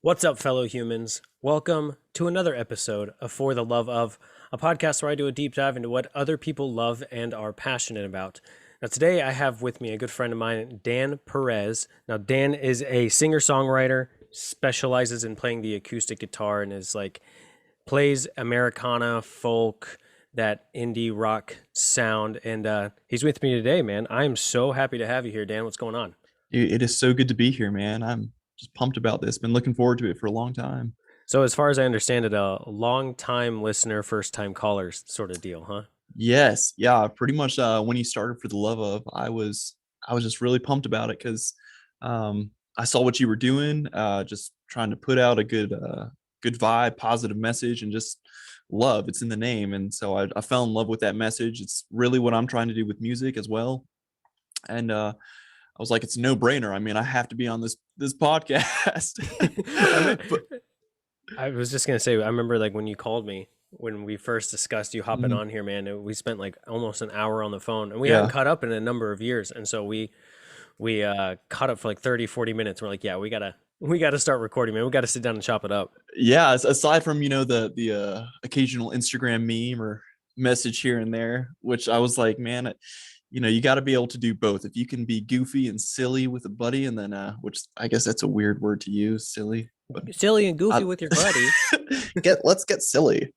What's up, fellow humans? Welcome to another episode of For the Love of, a podcast where I do a deep dive into what other people love and are passionate about. Now, today I have with me a good friend of mine, Dan Perez. Now, Dan is a singer-songwriter, specializes in playing the acoustic guitar, and is like plays Americana, folk, that indie rock sound. And he's with me today, man. I am so happy to have you here, Dan. What's going on? It is so good to be here, man. I'm just pumped about this. Been looking forward to it for a long time. So, as far as I understand it, a long time listener, first time caller sort of deal, huh? Yes, yeah, pretty much. When you started for the love of, I was just really pumped about it because I saw what you were doing, just trying to put out a good vibe, positive message, and just love. It's in the name, and so I fell in love with that message. It's really what I'm trying to do with music as well, and I was like, it's a no brainer. I mean, I have to be on this podcast. I mean, but I was just gonna say, I remember like when you called me when we first discussed you hopping mm, on here, man. We spent like almost an hour on the phone, and we hadn't yeah, caught up in a number of years, and so we caught up for like 30, 40 minutes. We're like, yeah, we gotta start recording, man. We gotta sit down and chop it up. yeah. Aside from the occasional Instagram meme or message here and there, which I was like, man, you got to be able to do both. If you can be goofy and silly with a buddy, and then which I guess that's a weird word to use, silly, but Silly and goofy I, with your buddy. let's get silly.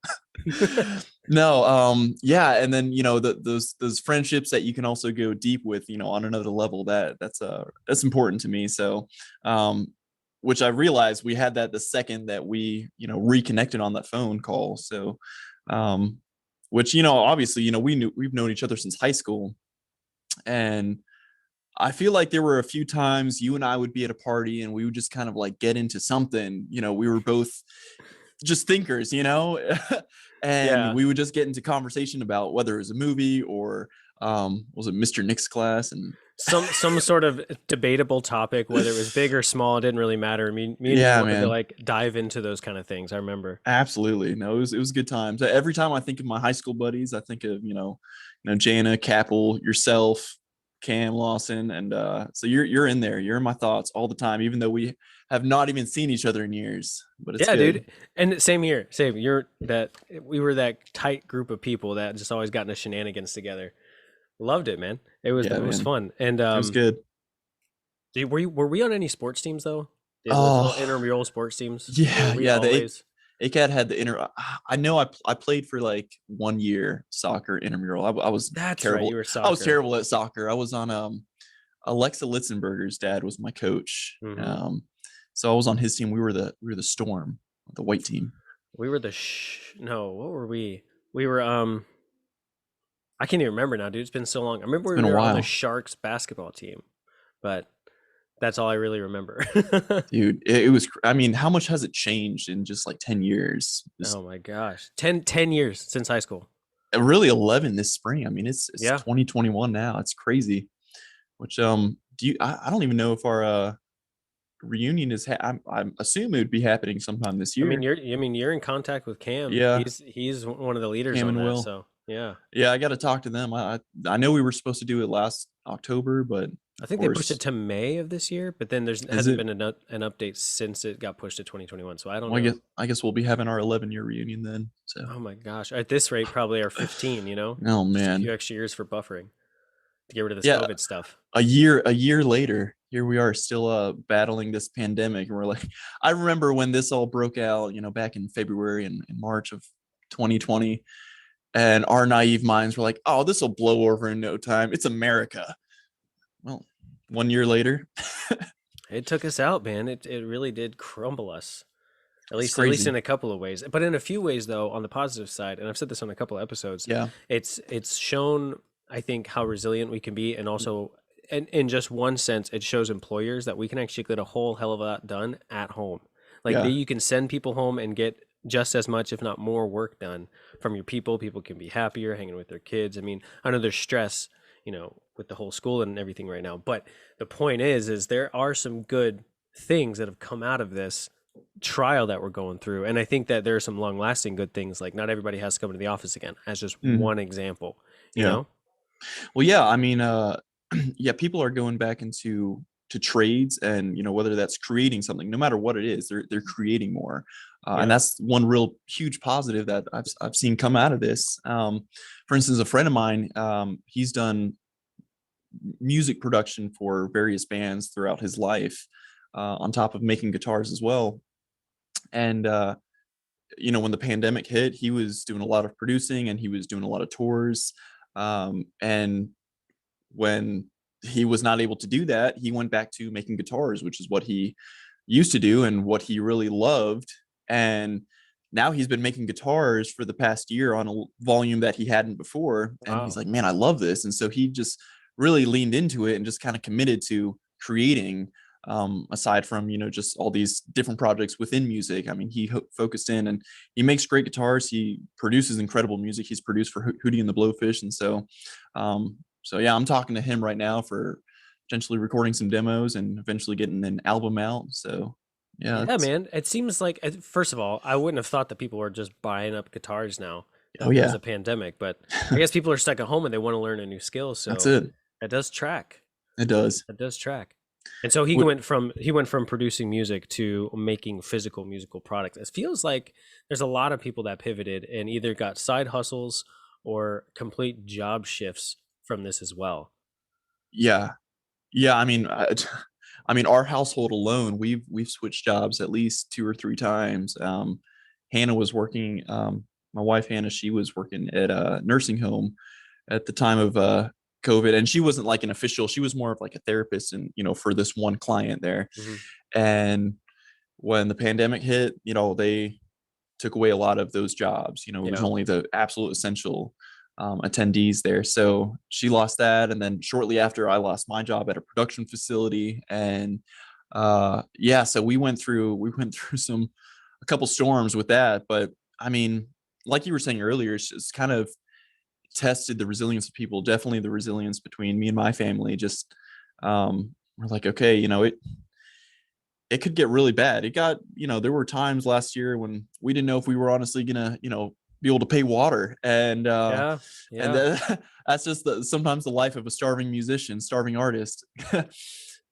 No, yeah, and then those friendships that you can also go deep with, on another level. That's important to me. So, which I realized we had that the second that we reconnected on that phone call. So, um, which obviously we've known each other since high school, and I feel like there were a few times you and I would be at a party and we would just kind of like get into something. We were both just thinkers, and Yeah, we would just get into conversation about whether it was a movie or was it Mr. Nick's class? And some sort of debatable topic, whether it was big or small, it didn't really matter. Me and you yeah, wanted to man, like dive into those kind of things. I remember. absolutely. No, it was good times. Every time I think of my high school buddies, I think of Jana, Capel, yourself, Cam Lawson, and so you're in there. You're in my thoughts all the time, even though we have not even seen each other in years. But it's Yeah, good. dude. And same here. Same. We were that tight group of people that just always got into shenanigans together. Loved it, man. It Yeah, was man, fun. And it was good. were we on any sports teams though? Did those little Oh, intramural sports teams? Were yeah, we yeah. The always? ACAD had the inter. I know I played for like 1 year soccer intramural. I was That's right. You terrible. were I was soccer. terrible at soccer. I was on Alexa Litzenberger's dad was my coach. Hmm. So I was on his team. We were the Storm, the white team. We were no, what were we? We were I can't even remember now, dude. It's been so long. I It's remember been we a were on the while, Sharks basketball team, but that's all I really remember. dude. It was. I mean, how much has it changed in just like 10 years? Just Oh my gosh. 10 years since high school. really 11 this spring. I mean, it's Yeah. 2021 now. It's crazy. Which do you? I don't even know if our reunion is. I assume it would be happening sometime this year. I mean you're in contact with Cam. Yeah, He's one of the leaders Cam on and that, Will. so yeah. Yeah, I got to talk to them. I know we were supposed to do it last October, but I of think they pushed it course, to May of this year, but then there's is hasn't it? been an update since it got pushed to 2021. So I don't Well, I know. guess I guess we'll be having our 11-year reunion then. So, Oh my gosh. At this rate, probably our 15, you know? oh Just a man, few extra years for buffering to get rid of this yeah. COVID stuff. A year later, here we are still battling this pandemic, and we're like, I remember when this all broke out, back in February and March of 2020, and our naive minds were like, oh, this will blow over in no time. It's America. Well, 1 year later, It took us out, man. It really did crumble us. it's At least in crazy. a couple of ways. But in a few ways though, on the positive side, and I've said this on a couple of episodes, Yeah, it's shown I think how resilient we can be, and also in just one sense, it shows employers that we can actually get a whole hell of a lot done at home. Like yeah, you can send people home and get just as much, if not more, work done from your people. People can be happier hanging with their kids. I mean, I know there's stress, with the whole school and everything right now, but the point is there are some good things that have come out of this trial that we're going through. And I think that there are some long lasting good things. Like not everybody has to come to the office again, as just mhm, one example, you yeah. know? Well, yeah. I mean, yeah, people are going back into to trades, and whether that's creating something, no matter what it is, they're creating more. And Yeah. that's one real huge positive that I've seen come out of this. For instance, a friend of mine, he's done music production for various bands throughout his life, on top of making guitars as well. And when the pandemic hit, he was doing a lot of producing and he was doing a lot of tours. And when he was not able to do that, he went back to making guitars, which is what he used to do and what he really loved. And now he's been making guitars for the past year on a volume that he hadn't before. And he's Wow. like, man, I love this. And so he just really leaned into it and just kind of committed to creating, aside from, just all these different projects within music. I mean, he focused in, and he makes great guitars. He produces incredible music. He's produced for Hootie and the Blowfish. And so yeah, I'm talking to him right now for potentially recording some demos and eventually getting an album out. So yeah, Yeah, man. It seems like, first of all, I wouldn't have thought that people were just buying up guitars now oh that there's yeah, a pandemic, but I guess people are stuck at home and they want to learn a new skill. that's So it. that does track. It does. That does track. And so What, he went from producing music to making physical musical products. It feels like there's a lot of people that pivoted and either got side hustles or complete job shifts from this as well. yeah, yeah. I mean, I mean, our household alone, we've switched jobs at least 2 or 3 times. Hannah was working. My wife Hannah, she was working at a nursing home at the time of COVID, and she wasn't like an official. She was more of like a therapist, and for this one client there. Hmm. And when the pandemic hit, they took away a lot of those jobs. It was Yeah. only the absolute essential attendees there. So she lost that. And then shortly after, I lost my job at a production facility. And yeah, so we went through a couple storms with that. But I mean, like you were saying earlier, it's just kind of tested the resilience of people, definitely the resilience between me and my family. Just we're like, okay, it could get really bad. It got, there were times last year when we didn't know if we were honestly gonna, be able to pay water. Yeah. And Yeah. that's just sometimes the life of a starving musician, starving artist.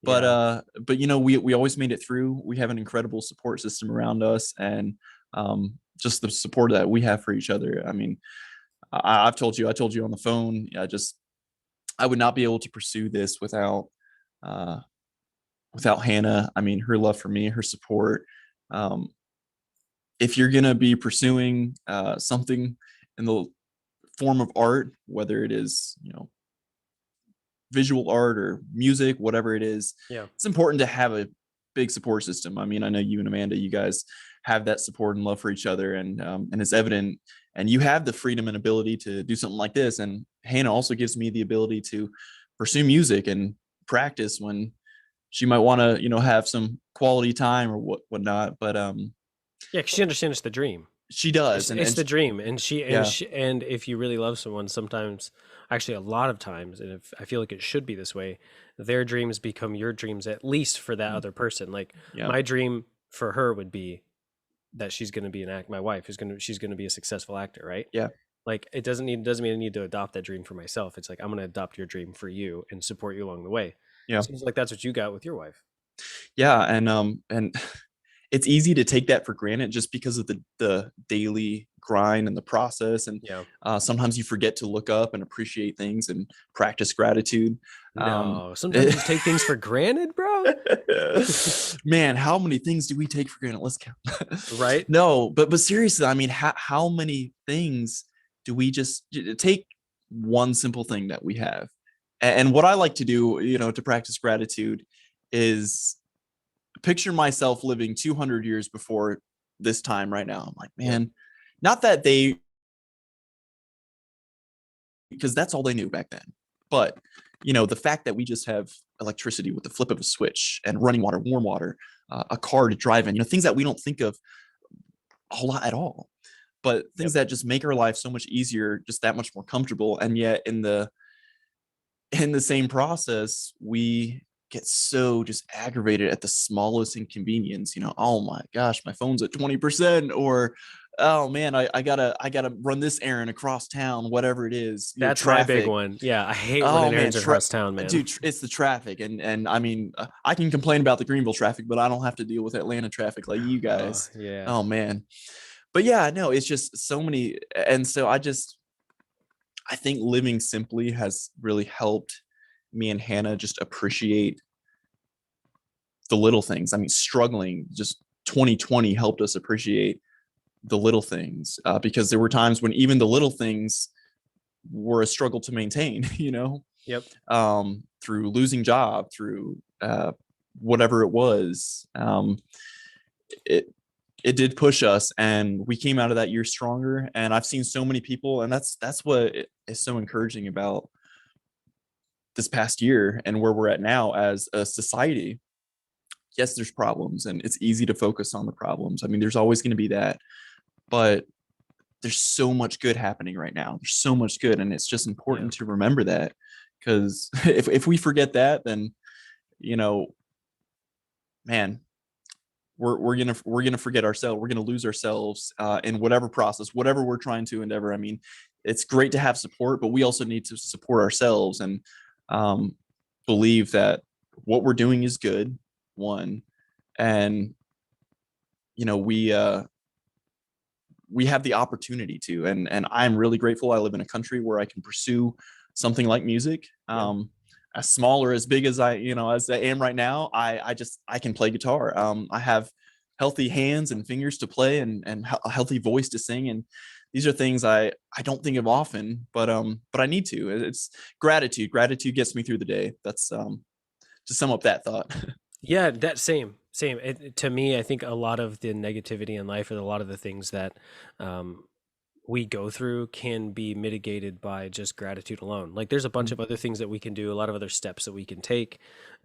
but Yeah. we always made it through. We have an incredible support system around us, and just the support that we have for each other. I mean, I told you on the phone, I would not be able to pursue this uh without Hannah. I mean, her love for me, her support. Um, if you're gonna be pursuing something in the form of art, whether it is visual art or music, whatever it is, Yeah. it's important to have a big support system. I mean, I know you and Amanda, you guys have that support and love for each other, and it's evident. And you have the freedom and ability to do something like this. And Hannah also gives me the ability to pursue music and practice when she might want to, have some quality time or whatnot. But Yeah. 'Cause she understands the dream. she does, It's the dream, and yeah, and if you really love someone, sometimes, actually, a lot of times, and if I feel like it should be this way, their dreams become your dreams, at least for that other person. Like yeah, my dream for her would be that she's going to be my wife she's going to be a successful actor, right? yeah, Like doesn't mean I need to adopt that dream for myself. It's like I'm going to adopt your dream for you and support you along the way. yeah, Seems like that's what you got with your wife. yeah, and it's easy to take that for granted just because of the daily grind and the process. And Yeah. sometimes you forget to look up and appreciate things and practice gratitude. Um, No, sometimes you take things for granted, bro. man, how many things do we take for granted? Let's count. Right? No, but seriously, I mean, how many things do we just take one simple thing that we have? And what I like to do, to practice gratitude is picture myself living 200 years before this time right now. I'm like, Yeah. man, not that they, because that's all they knew back then. But, the fact that we just have electricity with the flip of a switch and running water, warm water, a car to drive in, things that we don't think of a whole lot at all, but things Yep. that just make our life so much easier, just that much more comfortable. And yet in the same process, we get so just aggravated at the smallest inconvenience. Oh my gosh, my phone's at 20%, or oh man, I gotta run this errand across town, whatever it is, That's my big traffic. one. Yeah, I hate Oh running man, errands across town, man. dude, it's the traffic, and I mean, I can complain about the Greenville traffic, but I don't have to deal with Atlanta traffic like you Oh, guys. yeah. Oh man, but yeah, no, it's just so many, and so I think living simply has really helped me and Hannah just appreciate the little things. I mean, struggling, just 2020 helped us appreciate the little things, because there were times when even the little things were a struggle to maintain, Yep. through losing job, through whatever it was. It it did push us, and we came out of that year stronger. And I've seen so many people, and that's what is so encouraging about this past year and where we're at now as a society. Yes, there's problems, and it's easy to focus on the problems. I mean, there's always going to be that, but there's so much good happening right now. There's so much good, and it's just Yeah. important to remember that, because if we forget that, then you know, man, we're gonna forget ourselves. We're gonna lose ourselves in whatever process, whatever we're trying to endeavor. I mean, it's great to have support, but we also need to support ourselves and um, believe that what we're doing is good. One, and we have the opportunity to, and I'm really grateful I live in a country where I can pursue something like music. Yeah. As small or as big as as I am right now, I can play guitar. I have healthy hands and fingers to play, and a healthy voice to sing, and these are things I don't think of often, but I need to. It's gratitude gets me through the day. That's to sum up that thought. Yeah, that same. To me, I think a lot of the negativity in life, or a lot of the things that um, we go through, can be mitigated by just gratitude alone. Like, there's a bunch of other things that we can do, a lot of other steps that we can take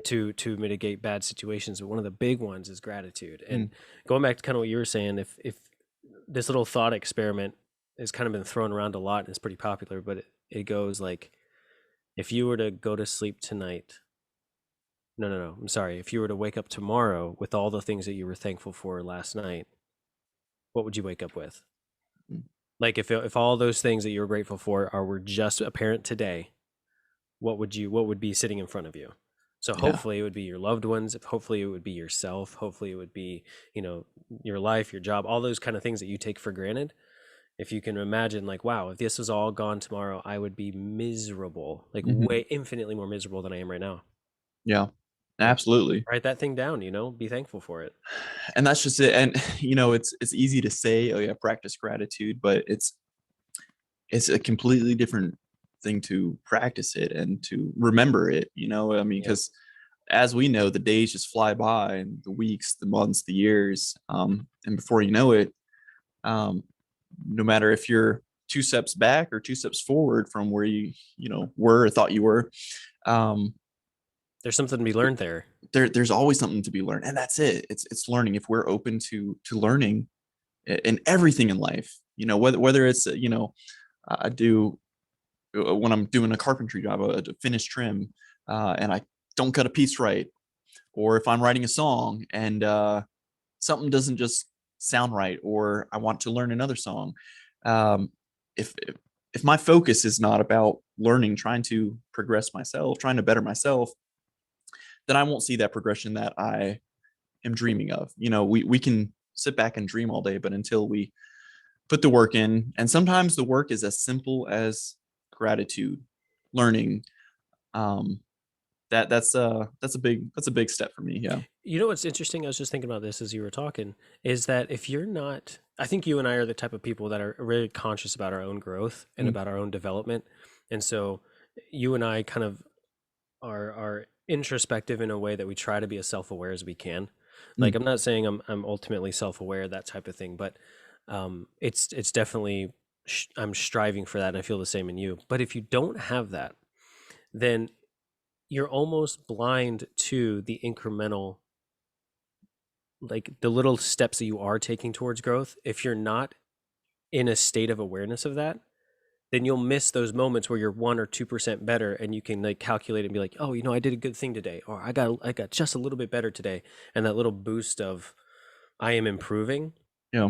to mitigate bad situations. But one of the big ones is gratitude. And Mm, going back to kind of what you were saying, if this little thought experiment has kind of been thrown around a lot and it's pretty popular, but it goes like, if you were to go to sleep tonight, no, I'm sorry. If you were to wake up tomorrow with all the things that you were thankful for last night, what would you wake up with? mm. Like, if all those things that you were grateful for were just apparent today, what would be sitting in front of you? So Yeah. hopefully it would be your loved ones. If hopefully it would be yourself. Hopefully it would be, your life, your job, all those kind of things that you take for granted. If you can imagine, like, wow, if this was all gone tomorrow, I would be miserable, like Mhm. way infinitely more miserable than I am right now. Yeah. Like, Absolutely. write that thing down, be thankful for it. And that's just it. And it's easy to say, oh yeah, practice gratitude, but it's a completely different thing to practice it and to remember it. I mean, Yep. because as we know, the days just fly by, and the weeks, the months, the years, and before you know it, um, no matter if you're two steps back or two steps forward from where you were or thought you were, um, There's something to be learned there. there's always something to be learned, and that's it. It's learning. If we're open to learning in everything in life, whether it's I do when I'm doing a carpentry job, a finish trim, and I don't cut a piece right, or if I'm writing a song and something doesn't just sound right, or I want to learn another song. Um, if my focus is not about learning, trying to progress myself, trying to better myself, then I won't see that progression that I am dreaming of. We can sit back and dream all day, but until we put the work in, and sometimes the work is as simple as gratitude, learning. Um, that's a big step for me. Yeah. You know what's interesting? I was just thinking about this as you were talking, is that if you're not, I think you and I are the type of people that are really conscious about our own growth and Mm, about our own development. And so you and I kind of are introspective in a way that we try to be as self-aware as we can. Like, mm, I'm not saying I'm ultimately self-aware, that type of thing, but it's definitely I'm striving for that, and I feel the same in you. But if you don't have that, then you're almost blind to the incremental, like the little steps that you are taking towards growth. If you're not in a state of awareness of that, then you'll miss those moments where you're 1 or 2% better, and you can like calculate and be like, oh, I did a good thing today, or I got just a little bit better today. And that little boost of I am improving, yeah.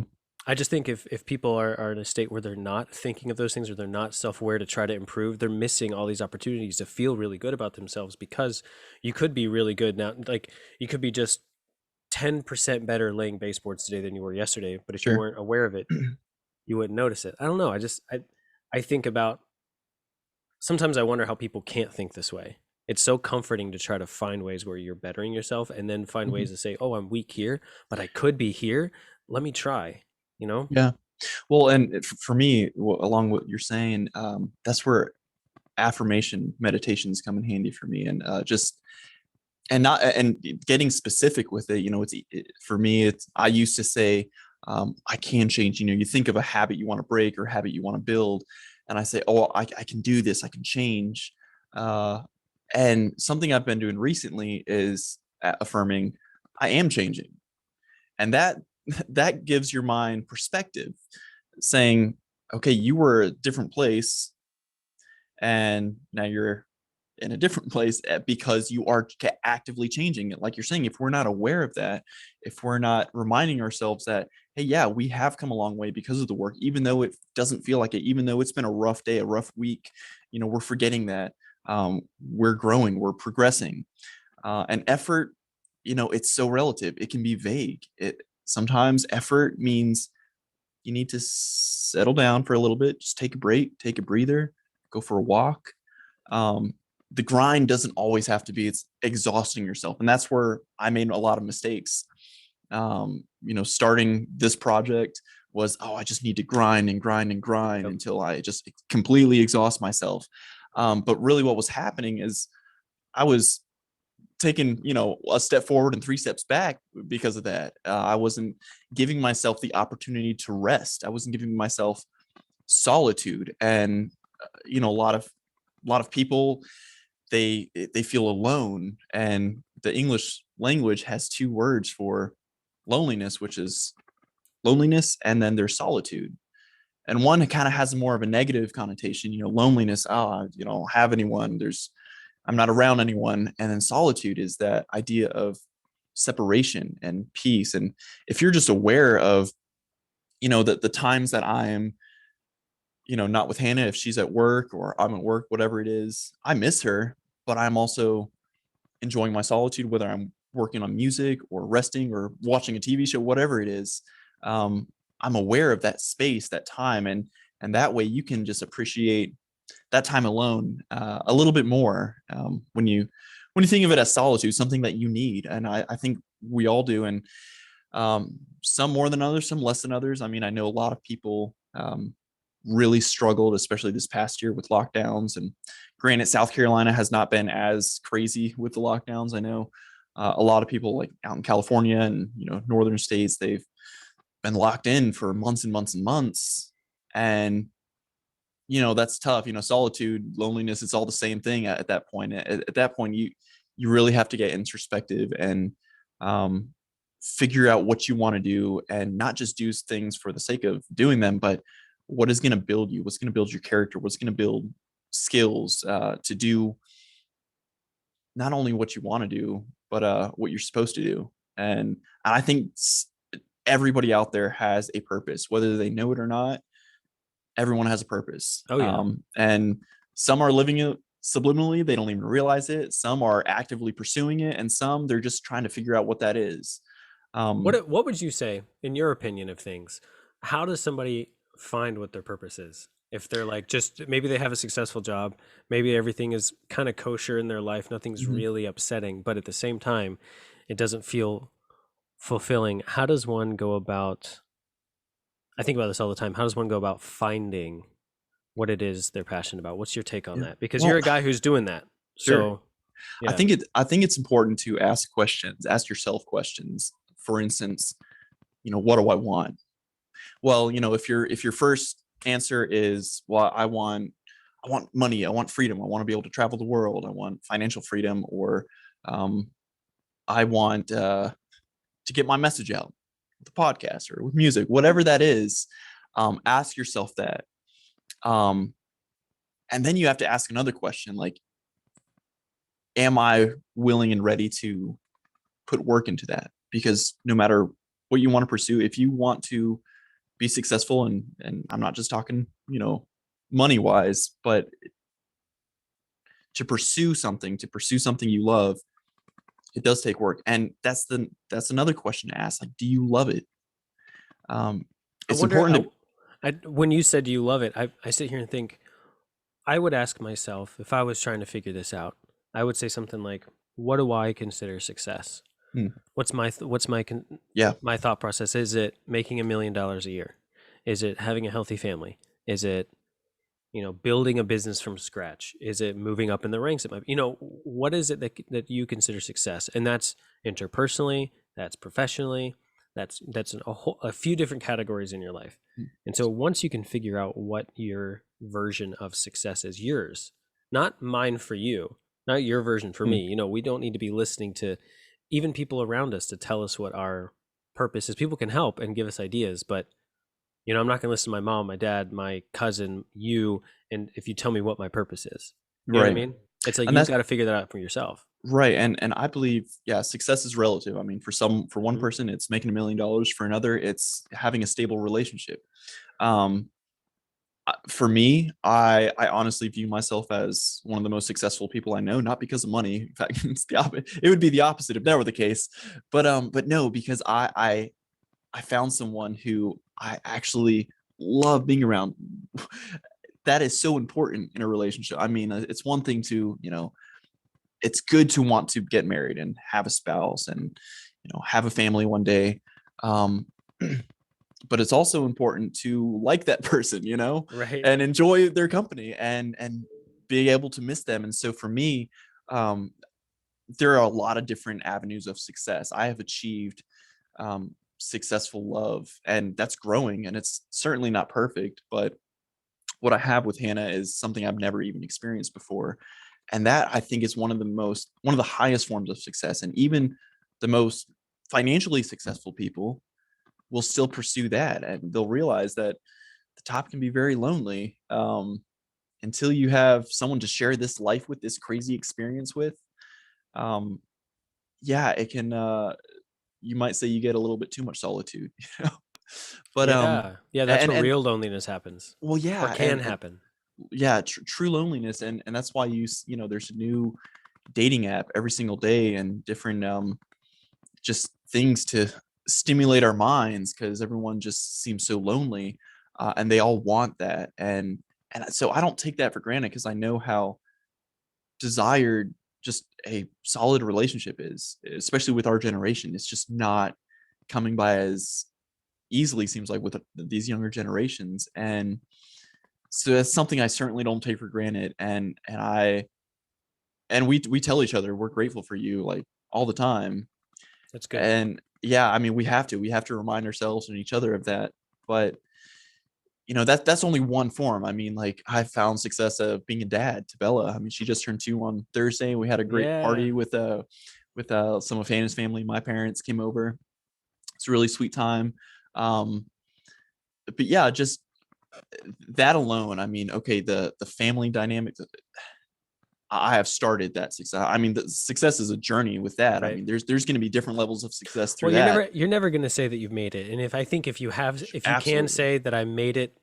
I just think if people are in a state where they're not thinking of those things or they're not self-aware to try to improve, they're missing all these opportunities to feel really good about themselves because you could be really good now. Like you could be just 10% better laying baseboards today than you were yesterday, but if you Sure. weren't aware of it, you wouldn't notice it. I don't know. I think about sometimes I wonder how people can't think this way. It's so comforting to try to find ways where you're bettering yourself and then find Mhm. ways to say, "Oh, I'm weak here, but I could be here. Let me try." You know? Yeah. Well, and for me, along what you're saying, that's where affirmation meditations come in handy for me, and just and not and getting specific with it. For me, it's I used to say, I can change. You think of a habit you want to break or habit you want to build, and I say, oh, I can do this. I can change. Uh, and something I've been doing recently is affirming, I am changing, and that that gives your mind perspective, saying, okay, you were a different place and now you're in a different place because you are actively changing it. Like you're saying, if we're not aware of that, if we're not reminding ourselves that, hey, yeah, we have come a long way because of the work, even though it doesn't feel like it, even though it's been a rough day, a rough week, we're forgetting that we're growing, we're progressing. And effort, it's so relative. It can be vague. Sometimes effort means you need to settle down for a little bit, just take a break, take a breather, go for a walk. um, the grind doesn't always have to be it's exhausting yourself, and that's where I made a lot of mistakes. Starting this project was, oh, I just need to grind and grind and grind Yep. until I just completely exhaust myself. But really what was happening is I was taking a step forward and three steps back because of that. I wasn't giving myself the opportunity to rest. I wasn't giving myself solitude. And a lot of people, they feel alone, and the English language has two words for loneliness, which is loneliness and then there's solitude. And one kind of has more of a negative connotation, loneliness, you don't have anyone, I'm not around anyone. And then solitude is that idea of separation and peace. And if you're just aware of the times that I am not with Hannah, if she's at work or I'm at work, whatever it is, I miss her, but I'm also enjoying my solitude, whether I'm working on music or resting or watching a TV show, whatever it is. Um, I'm aware of that space, that time, and that way you can just appreciate that time alone a little bit more, when you think of it as solitude, something that you need, and I think we all do, and some more than others, some less than others. I mean, I know a lot of people really struggled, especially this past year with lockdowns. And granted, South Carolina has not been as crazy with the lockdowns. I know a lot of people like out in California and northern states, they've been locked in for months and months and months. And that's tough. Solitude, loneliness, it's all the same thing at that point. At that point, you really have to get introspective and um, figure out what you want to do, and not just do things for the sake of doing them, but what is going to build you, what's going to build your character, what's going to build skills to do not only what you want to do, but what you're supposed to do. And I think everybody out there has a purpose, whether they know it or not. Everyone has a purpose. Oh yeah. And some are living it subliminally, they don't even realize it. Some are actively pursuing it, and some they're just trying to figure out what that is. um, What would you say, in your opinion of things? How does somebody find what their purpose is? If they're like just maybe they have a successful job, maybe everything is kind of kosher in their life, nothing's mhm. really upsetting, but at the same time, it doesn't feel fulfilling. How does one go about I think about this all the time. How does one go about finding what it is they're passionate about? What's your take on Yeah. that? Because you're Well, a guy who's doing that. sure. So, I yeah. think it's important to ask questions, ask yourself questions. For instance, what do I want? Well, if your first answer is, well, I want money, I want freedom, I want to be able to travel the world, I want financial freedom, or um, I want to get my message out with the podcast or with music, whatever that is. Ask yourself that, um, and then you have to ask another question, like, am I willing and ready to put work into that? Because no matter what you want to pursue, if you want to be successful, and I'm not just talking, money wise, but to pursue something you love, it does take work. And that's another question to ask. Like, do you love it? Um, I it's wonder, important to. when you said you love it, I sit here and think, I would ask myself if I was trying to figure this out, I would say something like, what do I consider success? Hmm, What's yeah. my thought process? Is it making $1 million a year? Is it having a healthy family? Is it, building a business from scratch? Is it moving up in the ranks? What is it that you consider success? And that's interpersonally, that's professionally, that's a few different categories in your life. Hmm, And so once you can figure out what your version of success is, yours, not mine for you, not your version for hmm, me. We don't need to be listening to even people around us to tell us what our purpose is. People can help and give us ideas, but I'm not going to listen to my mom, my dad, my cousin, you, and if you tell me what my purpose is. You know what I right. mean? It's like And you've that's got to figure that out for yourself. right. And I believe, yeah, success is relative. I mean, for one Hmm. person, it's making $1 million. For another, it's having a stable relationship. Um, for me, I honestly view myself as one of the most successful people I know, not because of money. In fact, it would be the opposite if that were the case. But no, because I found someone who I actually love being around. That is so important in a relationship. I mean, it's one thing to, it's good to want to get married and have a spouse and, have a family one day. Um, but it's also important to like that person, Right. and enjoy their company and be able to miss them. And so for me, um, there are a lot of different avenues of success. I have achieved successful love, and that's growing, and it's certainly not perfect, but what I have with Hannah is something I've never even experienced before. And that, I think, is one of the highest forms of success. And even the most financially successful people will still pursue that, and they'll realize that the top can be very lonely, until you have someone to share this life with, this crazy experience with. Um, yeah, it can. You might say you get a little bit too much solitude, but Yeah. Yeah. That's where and real loneliness happens well, or yeah, can happen. yeah, true loneliness, and that's why there's a new dating app every single day, and different just things to stimulate our minds, because everyone just seems so lonely, and they all want that, and so I don't take that for granted, because I know how desired just a solid relationship is, especially with our generation. It's just not coming by as easily, seems like, with these younger generations. And so that's something I certainly don't take for granted. And we tell each other we're grateful for you, like, all the time. That's good. And yeah, I mean, we have to remind ourselves and each other of that. But that's only one form. I mean, like, I found success of being a dad to Bella. I mean, she just turned 2 on Thursday. We had a great Yeah. party with some of Hannah's family. My parents came over. It's a really sweet time. Um, but yeah, just that alone. I mean, okay, the family dynamic. I have started that success. I mean, the success is a journey with that. I Right. mean, there's going to be different levels of success Well, through that. you're never going to say that you've made it. And if you can Absolutely. say that I made it,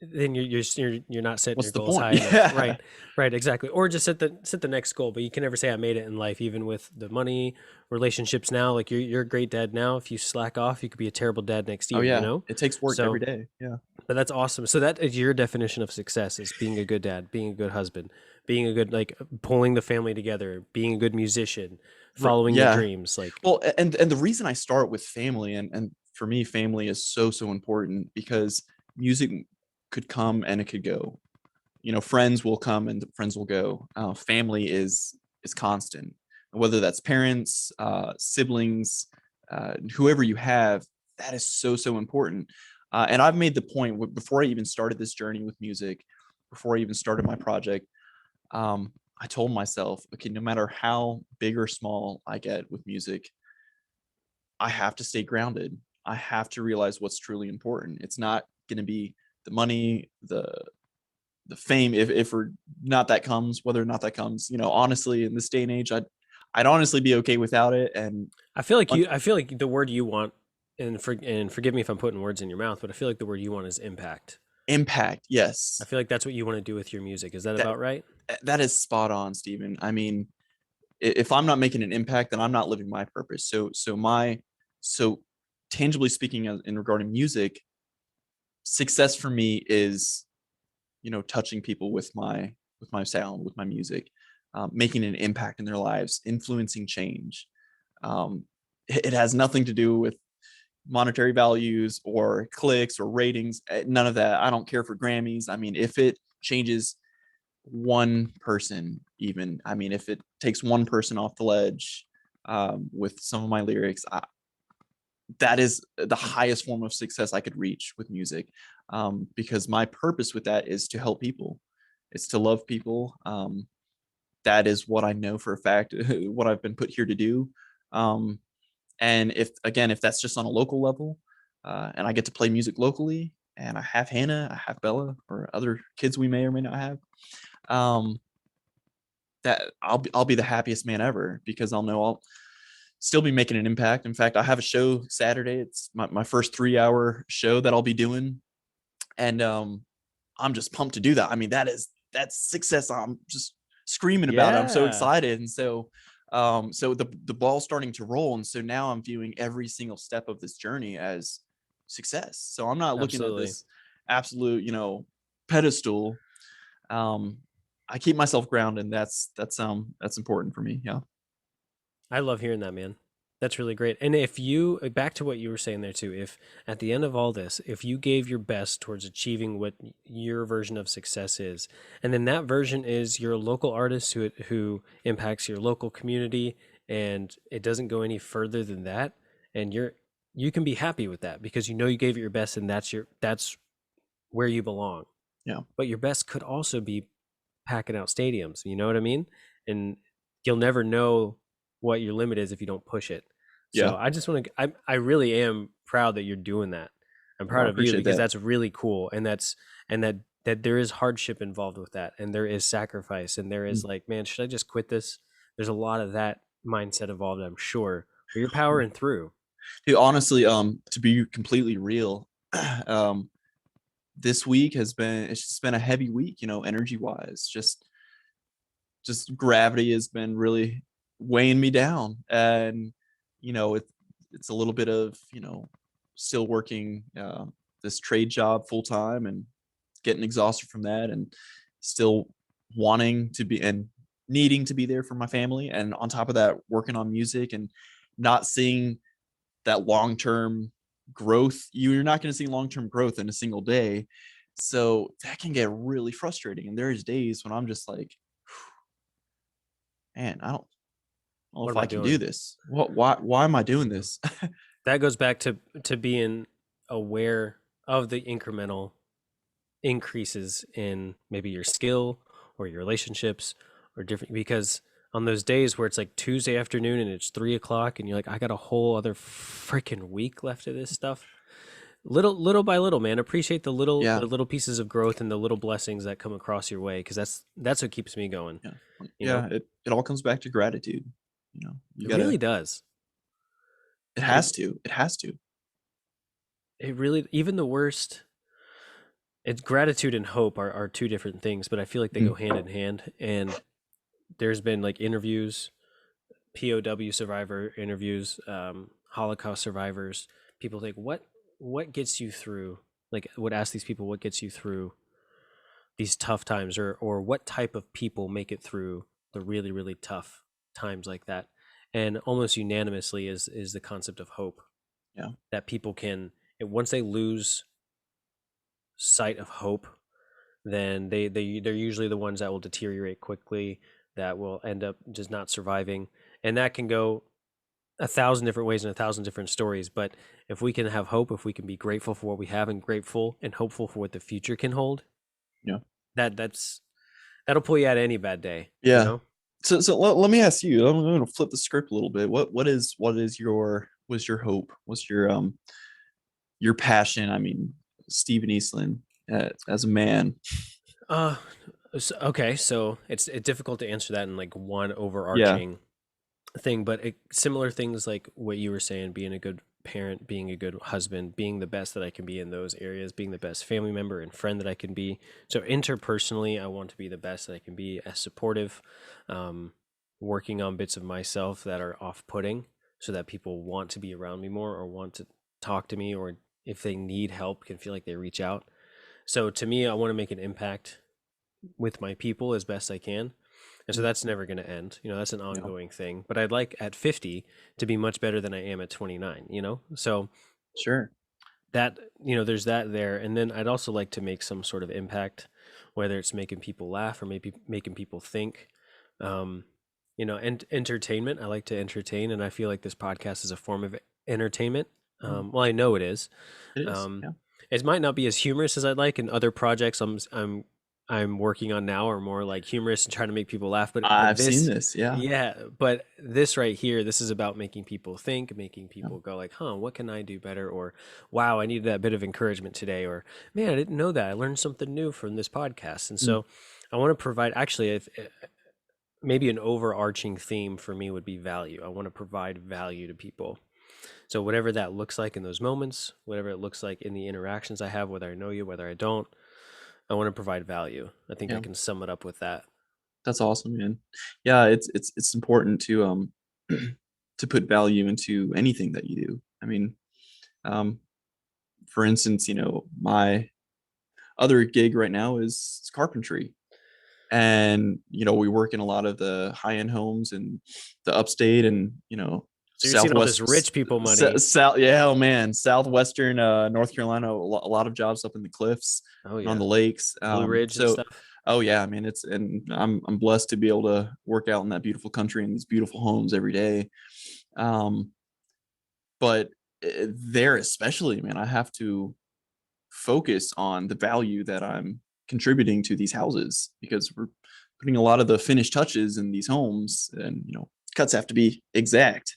then you're not setting What's your the goals point? high enough. Yeah. Right. Right. Exactly. Or just set the next goal. But you can never say I made it in life, even with the money, relationships now. Like you're a great dad now. If you slack off, you could be a terrible dad next Oh year. yeah. It takes work every So, day. Yeah. but that's awesome. So that is your definition of success: is being a good dad, being a good husband, being a good, like, pulling the family together, being a good musician, following your Yeah. dreams. Like, Well, and the reason I start with family, and for me, family is so important, because music could come and it could go. Friends will come and friends will go. Family is constant, whether that's parents, siblings, whoever you have. That is so important. And I've made the point, before I even started this journey with music, before I even started my project. I told myself, okay, no matter how big or small I get with music, I have to stay grounded. I have to realize what's truly important. It's not going to be the money, the fame, if or not that comes, whether or not that comes. Honestly, in this day and age, I'd honestly be okay without it. And I feel like once, I feel like the word you want and forgive me if I'm putting words in your mouth, but I feel like the word you want is impact. Impact, I yes. feel like that's what you want to do with your music. Is that That about right? that is spot on, Stephen. I mean, if I'm not making an impact, then I'm not living my purpose. So tangibly speaking, in regarding music, success for me is, touching people with my sound, with my music, making an impact in their lives, influencing change. It has nothing to do with monetary values or clicks or ratings. None of that. I don't care for Grammys. I mean, if it changes one person, even, I mean, if it takes one person off the ledge, with some of my lyrics, that is the highest form of success I could reach with music, because my purpose with that is to help people. It's to love people. That is what I know for a fact, what I've been put here to do. Um, and if that's just on a local level, and I get to play music locally, and I have Hannah, I have Bella, or other kids we may or may not have, um, that I'll be the happiest man ever, because I'll know I'll still be making an impact. In fact, I have a show Saturday. It's my first 3 hour show that I'll be doing. And I'm just pumped to do that. I mean, that's success. I'm just screaming about it. I'm so Yeah, excited. And so the ball's starting to roll. And so now I'm viewing every single step of this journey as success. So I'm not looking at absolutely. this absolute, pedestal. Um, I keep myself grounded. And that's important for me. Yeah. I love hearing that, man. That's really great. And if you, back to what you were saying there too, if at the end of all this, if you gave your best towards achieving what your version of success is, and then that version is your local artist who impacts your local community, and it doesn't go any further than that, and you can be happy with that because you know you gave it your best, and that's where you belong. Yeah. But your best could also be packing out stadiums. You know what I mean? And you'll never know what your limit is if you don't push it. Yeah. So I just want to. I really am proud that you're doing that. I'm Well, proud I of you appreciate because that. that's really cool, and that there is hardship involved with that, and there is sacrifice, and there is like, man, should I just quit this? There's a lot of that mindset involved, I'm sure. But you're powering through. Dude, honestly, to be completely real, um, this week it's just been a heavy week, energy wise. Just gravity has been really weighing me down, and you know, it, it's a little bit of, still working, this trade job full time, and getting exhausted from that, and still wanting to be and needing to be there for my family, and on top of that, working on music and not seeing that long term growth. You're not going to see long term growth in a single day. So that can get really frustrating. And there's days when I'm just like, man, I don't know What if am I I can do doing? this. Why am I doing this? That goes back to being aware of the incremental increases in maybe your skill or your relationships or different, because on those days where it's like Tuesday afternoon and it's 3 o'clock and you're like, I got a whole other freaking week left of this stuff. Little by little, man, appreciate Yeah. the little pieces of growth and the little blessings that come across your way, because that's what keeps me going. Yeah. You know, Yeah. It all comes back to gratitude. You it gotta, really does. it It has to, it has to. it really, even the worst. It's gratitude and hope are two different things, but I feel like they go Mhm. hand in hand. And there's been like interviews, POW survivor interviews, Holocaust survivors. People think, what gets you through? Like, would ask these people, what gets you through these tough times, or what type of people make it through the really really tough times like that? And almost unanimously is the concept of hope, Yeah. that people can, once they lose sight of hope, then they're usually the ones that will deteriorate quickly, that will end up just not surviving. And that can go a thousand different ways and a thousand different stories. But if we can have hope, if we can be grateful for what we have and grateful and hopeful for what the future can hold, Yeah. that'll pull you out of any bad day, you Yeah. know? So let me ask you, I'm going to flip the script a little bit. What is was your hope? What's your passion? I mean, Steven Eastland, as a man. Uh, okay, so it's difficult to answer that in like one Yeah. overarching thing, but similar things like what you were saying, being a good parent, being a good husband, being the best that I can be in those areas, being the best family member and friend that I can be. So interpersonally, I want to be the best that I can be, as supportive, um, working on bits of myself that are off-putting so that people want to be around me more or want to talk to me, or if they need help, can feel like they reach out. So to me, I want to make an impact with my people as best I can. And so Mm. that's never going to end. That's an Yeah, ongoing thing. But I'd like at 50 to be much better than I am at 29. So sure. that, there's that there. And then I'd also like to make some sort of impact, whether it's making people laugh or maybe making people think. Um, and entertainment. I like to entertain, and I feel like this podcast is a form of entertainment. Mm. Well, I know it is. It is. Um, Yeah. it might not be as humorous as I'd like, and other projects I'm working on now are more like humorous and trying to make people laugh. But I've seen this, this. Yeah. yeah, but this right here, this is about making people think, making Yeah. people go like, "Huh, what can I do better?" Or, "Wow, I needed that bit of encouragement today." Or, "Man, I didn't know that. I learned something new from this podcast." And Mm. so, I want to provide. Actually, if, maybe an overarching theme for me would be value. I want to provide value to people. So whatever that looks like in those moments, whatever it looks like in the interactions I have, whether I know you, whether I don't, I want to provide value. I think I Yeah. can sum it up with that. That's awesome, man. Yeah, it's important to to put value into anything that you do. I mean, um, for instance, my other gig right now is carpentry. And we work in a lot of the high-end homes in the upstate and So you're seeing all this rich people money. south, yeah, oh man, southwestern North Carolina, a lot of jobs up in the cliffs Oh and on yeah, the lakes. Blue Ridge and So stuff. oh yeah, I mean, and I'm blessed to be able to work out in that beautiful country in these beautiful homes every day. um but there especially, man, I have to focus on the value that I'm contributing to these houses, because we're putting a lot of the finished touches in these homes, and cuts have to be exact.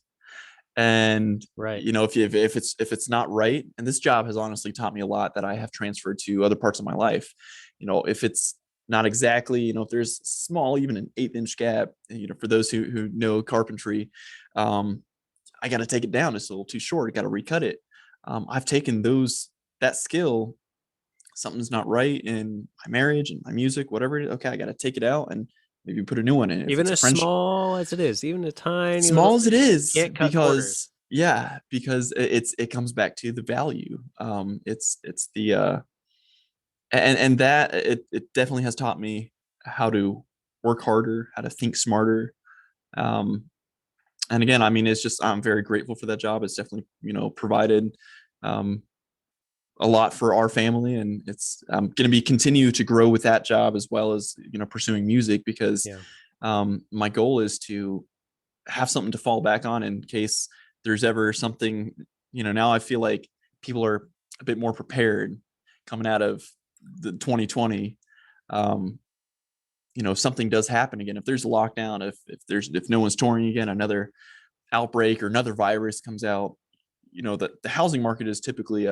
And Right. if it's not right, and this job has honestly taught me a lot that I have transferred to other parts of my life. If it's not exactly, if there's small, even an 1/8 inch gap, for those who know carpentry, um, I got to take it down. It's a little too short. I got to recut it. I've taken that skill. Something's not right in my marriage and my music, whatever it is. Okay, I got to take it out and maybe put a new one in. If Even it's a as French, small as it is, even a tiny little small as it thing, is, can't cut corners. because yeah, because it comes back to the value. It's the and that it definitely has taught me how to work harder, how to think smarter. Um, and again, I mean, it's just, I'm very grateful for that job. It's definitely provided um, a lot for our family, and it's going to be continue to grow with that job, as well as pursuing music, because Yeah. my goal is to have something to fall back on in case there's ever something. Now I feel like people are a bit more prepared coming out of the 2020. um if something does happen again, if there's a lockdown, if no one's touring again, another outbreak or another virus comes out, the housing market is typically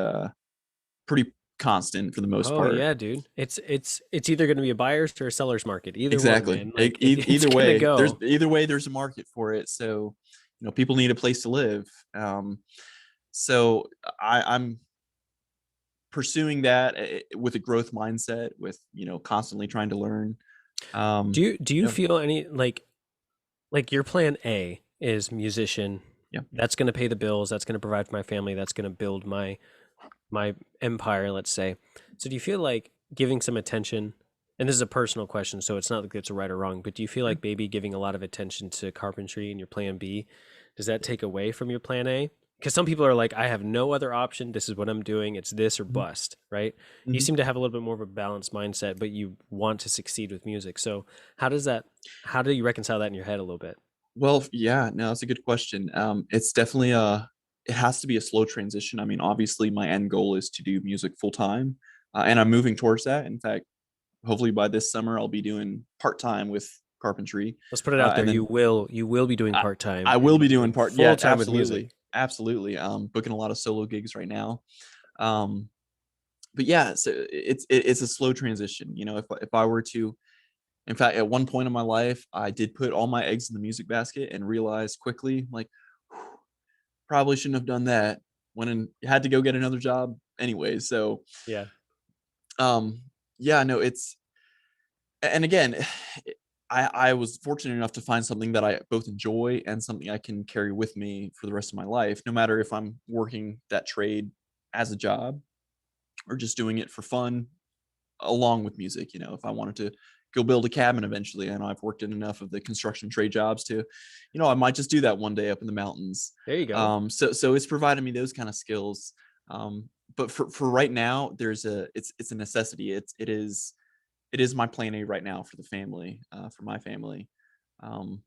pretty constant for the most Oh part. yeah, dude. It's either going to be a buyer's or a seller's market. Either one, Exactly. man. Like it's Either going to way, go. there's a market for it. So, people need a place to live. So I'm pursuing that with a growth mindset, with constantly trying to learn. Do you Yeah, feel any like your plan A is musician, yeah, that's going to pay the bills, that's going to provide for my family, that's going to build my empire, let's say. So do you feel like giving some attention, and this is a personal question, so it's not like it's a right or wrong, but do you feel yeah. like maybe giving a lot of attention to carpentry in your plan B, does that take away from your plan A? Because some people are like, I have no other option. This is what I'm doing. It's this or Mhm, bust, right? You mhm. seem to have a little bit more of a balanced mindset, but you want to succeed with music. So how does that, how do you reconcile that in your head a little bit? Well, yeah, no, that's a good question. It's definitely it has to be a slow transition. I mean, obviously, my end goal is to do music full time, and I'm moving towards that. In fact, hopefully by this summer, I'll be doing part time with carpentry, Let's put it out there. and then You will be doing I, part time, I and will you'll be be doing doing part. full Yeah, time with music. absolutely, absolutely. Booking a lot of solo gigs right now. Um, but yeah, so it's a slow transition. If I were to, in fact, at one point in my life, I did put all my eggs in the music basket and realized quickly, like, probably shouldn't have done that. went and had to go get another job anyway. So Yeah. um yeah, no, it's, and again, I was fortunate enough to find something that I both enjoy and something I can carry with me for the rest of my life, no matter if I'm working that trade as a job or just doing it for fun along with music. If I wanted to go build a cabin eventually, I know I've worked in enough of the construction trade jobs to, I might just do that one day up in the mountains. There you go. So it's provided me those kind of skills. But for right now, it's a necessity. It is my plan A right now for the family, for my family, um,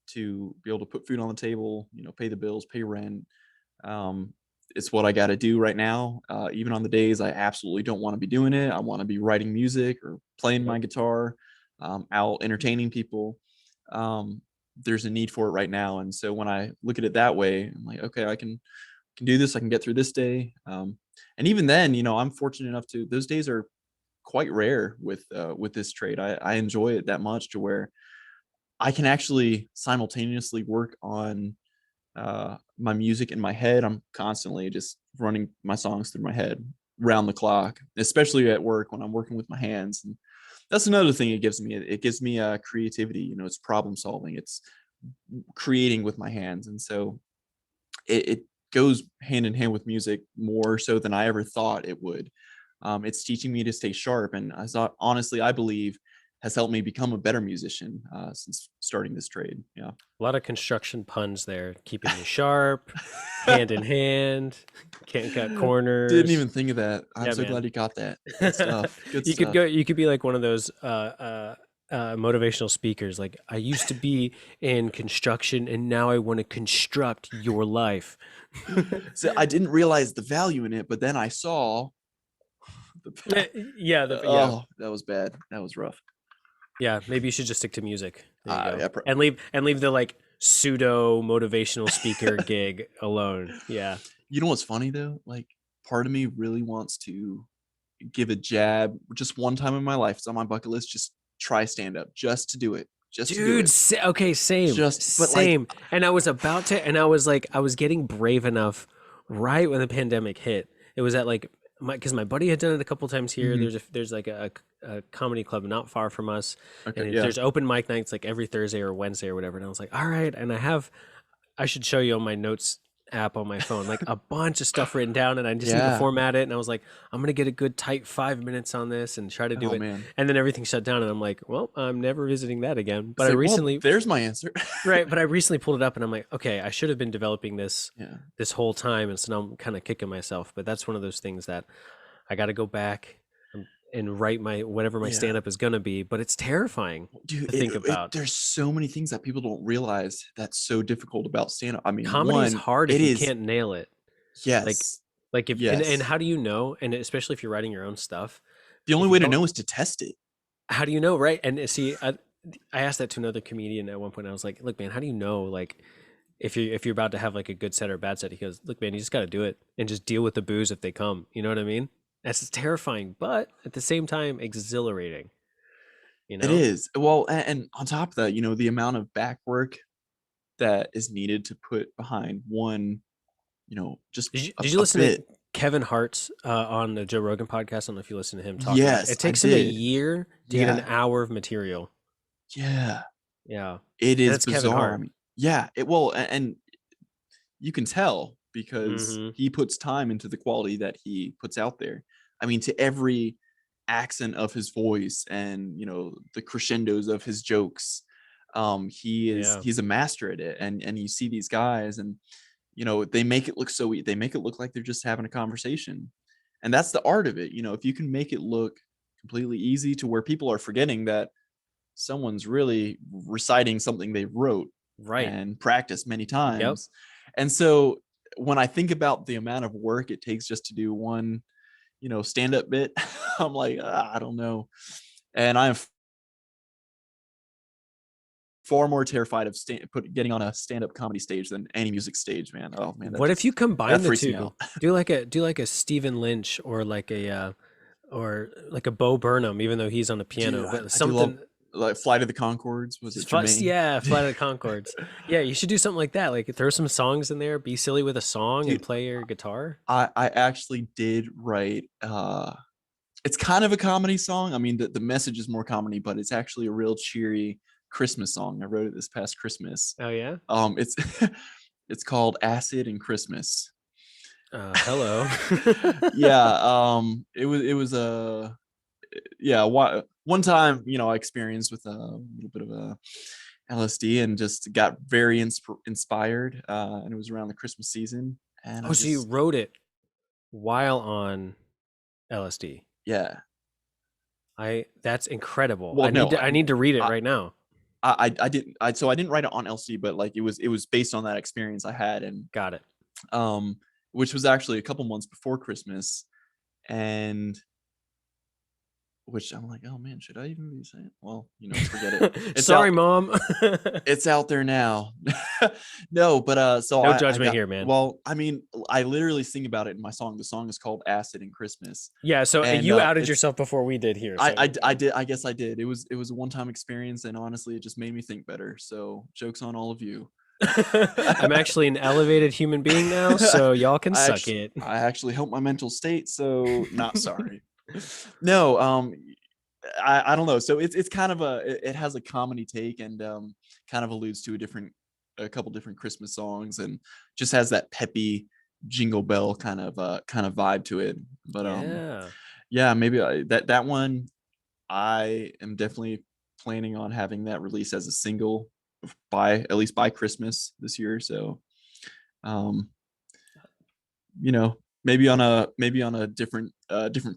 to be able to put food on the table, pay the bills, pay rent. Um, it's what I got to do right now. Even on the days I absolutely don't want to be doing it, I want to be writing music or playing Yep. my guitar, out entertaining people. Um, there's a need for it right now, and so when I look at it that way, I'm like, okay, I can do this. I can get through this day. And even then, I'm fortunate enough to. Those days are quite rare with this trade. I enjoy it that much to where I can actually simultaneously work on my music in my head. I'm constantly just running my songs through my head round the clock, especially at work when I'm working with my hands. And that's another thing it gives me. It gives me creativity. It's problem solving. It's creating with my hands, and so it goes hand in hand with music more so than I ever thought it would. It's teaching me to stay sharp, and I thought, honestly, I believe has helped me become a better musician since starting this trade. Yeah. A lot of construction puns there, keeping you sharp, hand in hand, can't cut Didn't corners. even think of that. I'm Yeah, so man. glad you got that. Good stuff. Good You could stuff. go, you could be like one of those motivational speakers. Like, I used to be in construction and now I want to construct your life. So I didn't realize the value in it, but then I saw the. Yeah, yeah, Oh, that was bad. That was rough. yeah. Maybe you should just stick to music. There you go, Yeah, and leave the like pseudo motivational speaker gig alone. Yeah. you know what's funny though? Like, part of me really wants to give a jab just one time in my life. It's on my bucket list. Just try stand up, just to do it, just to do Dude, it. okay, same, But like, same. And I was about to, and I was like, I was getting brave enough right when the pandemic hit. It was at like because my buddy had done it a couple times here. mhm. There's like a comedy club not far from us, Okay, and yeah. there's open mic nights like every Thursday or Wednesday or whatever. And I was like, all right, and I should show you on my notes app on my phone, like a bunch of stuff written down, and I just need to Yeah. format it. And I was like, I'm gonna get a good tight 5 minutes on this and try to do Oh it. man. And then everything shut down, and I'm like, well, I'm never visiting that again. But I Say, well, recently, there's my answer. right? But I recently pulled it up, and I'm like, okay, I should have been developing this Yeah. this whole time, and so now I'm kind of kicking myself. But that's one of those things that I got to go back and write my whatever my Yeah. stand up is gonna be. But it's terrifying Dude, to think about. there's so many things that people don't realize that's so difficult about stand up. I mean, Comedy is one, hard it if you is, can't nail it. Like yes, like if and yes. how do you know? And especially if you're writing your own stuff, The only if you way to don't, know is to test it. how do you know, right? And see, I asked that to another comedian at one point. I was like, look, man, how do you know, like, if you're about to have like a good set or a bad set? He goes, look, man, you just got to do it and just deal with the booze if they come. You know what I mean? That's just terrifying, but at the same time, exhilarating. You It know? is. Well, and on top of that, the amount of back work that is needed to put behind one, just Did you a listen to bit. Kevin Hart's on the Joe Rogan podcast? I don't know if you listen to him talk about it. Yes, It I takes him a did. year to get an Yeah. hour of material. Yeah. Yeah, It and is it's Kevin bizarre. I Hart. mean, yeah, it will, and you can tell because Hmm. he puts time into the quality that he puts out there. I mean, to every accent of his voice and the crescendos of his jokes, Yeah, he's a master at it. And you see these guys, and they make it look they make it look like they're just having a conversation, and that's the art of it. If you can make it look completely easy to where people are forgetting that someone's really reciting something they wrote right. and practiced many Yep. times. And so when I think about the amount of work it takes just to do one, stand up bit, I'm like, I don't know. And I'm far more terrified of getting on a stand up comedy stage than any music stage, man. Oh man, What if you that combine the freaks me two? out. Do like a Stephen Lynch or like a Bo Burnham, even though he's on the Dude, piano, but I do love something. like Flight of the Concords. Was it Jermaine? Yeah, Flight of the Concords. Yeah, you should do something like that. Like throw some songs in there, be silly with a song, and Dude, play your guitar. I actually did write. It's kind of a comedy song. I mean, the message is more comedy, but it's actually a real cheery Christmas song. I wrote it this past Christmas. Oh yeah. It's it's called Acid and Christmas. Hello. Yeah. It was a yeah. One time, I experienced with a little bit of a LSD and just got very inspired. And it was around the Christmas season, and Oh, I so you just wrote it while on LSD. yeah. That's incredible. Well, no, I need to read it I right now. I didn't so I didn't write it on LC, but like it was based on that experience I had, and Got it. um which was actually a couple months before Christmas, and which I'm like, oh man, should I even be saying? Well, forget it. It's Sorry, out. mom. It's out there now. No, but so No I judgment got. here, man. Well, I mean, I literally sing about it in my song. The song is called "Acid and Christmas," Yeah, so and you outed it's yourself before we did here. So I did. I guess I did. It was a one-time experience, and honestly, it just made me think better. So, jokes on all of you. I'm actually an elevated human being now, so y'all can suck it. I actually help my mental state, so not sorry. No, I don't know. So it's kind of it has a comedy take, and kind of alludes to a couple different Christmas songs, and just has that peppy jingle bell kind of vibe to it. But Yeah. yeah, maybe that one I am definitely planning on having that released as a single by at least by Christmas this year. So, um, maybe on a different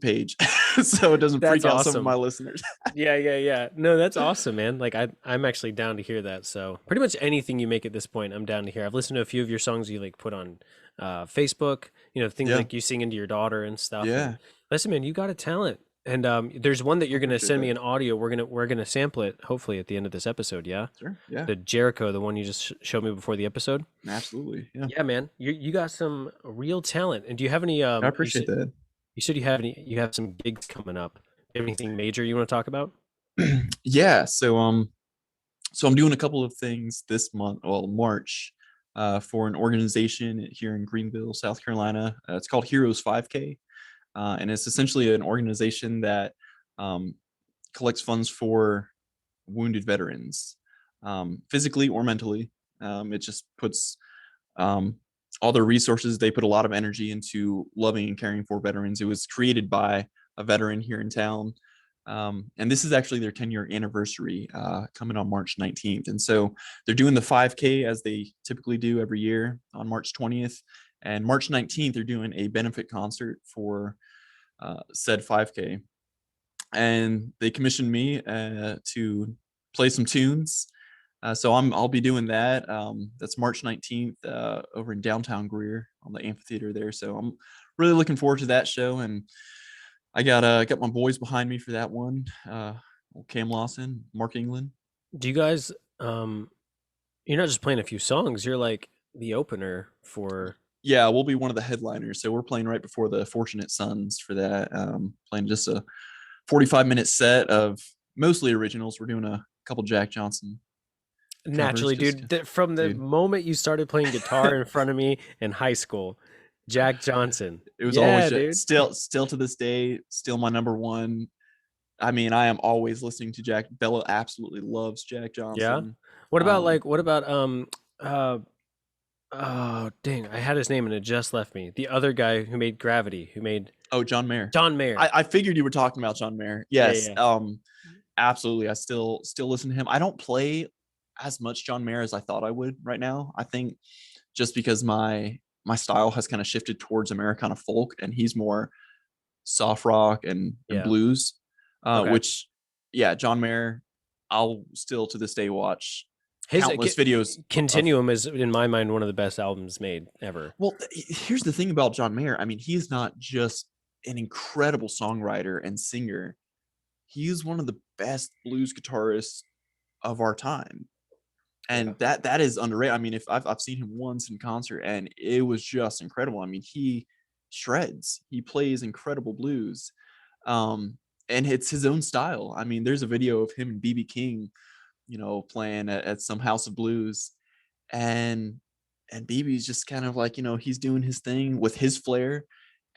page, so it doesn't That's freak out some of my awesome. listeners. Yeah, yeah, yeah. No, that's awesome, man. Like I'm actually down to hear that. So pretty much anything you make at this point, I'm down to hear. I've listened to a few of your songs you like put on Facebook, things Yeah, like you sing into your daughter and stuff. And yeah, listen, man, you got a talent. And there's one that I you're gonna appreciate send me that. an audio. We're gonna sample it hopefully at the end of this episode. Yeah, Sure, yeah, the Jericho, the one you just showed me before the episode. absolutely, yeah. Yeah, man, you got some real talent. And do you have any I appreciate that. you said you have some gigs coming up. Do you have anything major you want to talk about? Yeah, so I'm doing a couple of things this month, well, March, for an organization here in Greenville, South Carolina. It's called Heroes 5K, and it's essentially an organization that um, collects funds for wounded veterans, physically or mentally. It just puts um, all their resources. They put a lot of energy into loving and caring for veterans. It was created by a veteran here in town. And this is actually their 10-year anniversary, coming on March 19th. And so they're doing the 5K as they typically do every year on March 20th. And March 19th, they're doing a benefit concert for said 5K. And they commissioned me to play some tunes. So I'll be doing that. That's March 19th, over in downtown Greer on the amphitheater there. So I'm really looking forward to that show, and I got my boys behind me for that one. Cam Lawson, Mark England. Do you guys you're not just playing a few songs, you're like the opener for Yeah, we'll be one of the headliners. So we're playing right before the Fortunate Sons for that. Playing just a 45-minute set of mostly originals. We're doing a couple Jack Johnson covers. naturally, Just dude. From the dude, moment you started playing guitar in front of me in high school, Jack Johnson. it was always Yeah, dude. still to this day, still my number one. I mean, I am always listening to Jack. Bella absolutely loves Jack Yeah. Johnson. What about uh oh dang, I had his name and it just left me. The other guy who made Gravity, who made Oh, John Mayer. John Mayer. I figured you were talking about John Mayer. Yeah, Yes. yeah. Absolutely. I still listen to him. I don't play as much John Mayer as I thought I would right now. I think just because my style has kind of shifted towards Americana folk, and he's more soft rock and Yeah. blues. Okay. Which yeah, John Mayer, I'll still to this day watch His countless videos of. Continuum is in my mind one of the best albums made ever. Well, here's the thing about John Mayer. I mean, he's not just an incredible songwriter and singer. He is one of the best blues guitarists of our time. Yeah. And that is underrated. I mean, if I've seen him once in concert, and it was just incredible. I mean, he shreds. He plays incredible blues. Um, and it's his own style. I mean, there's a video of him and BB King, playing at some House of Blues, and BB's just kind of like, he's doing his thing with his flair,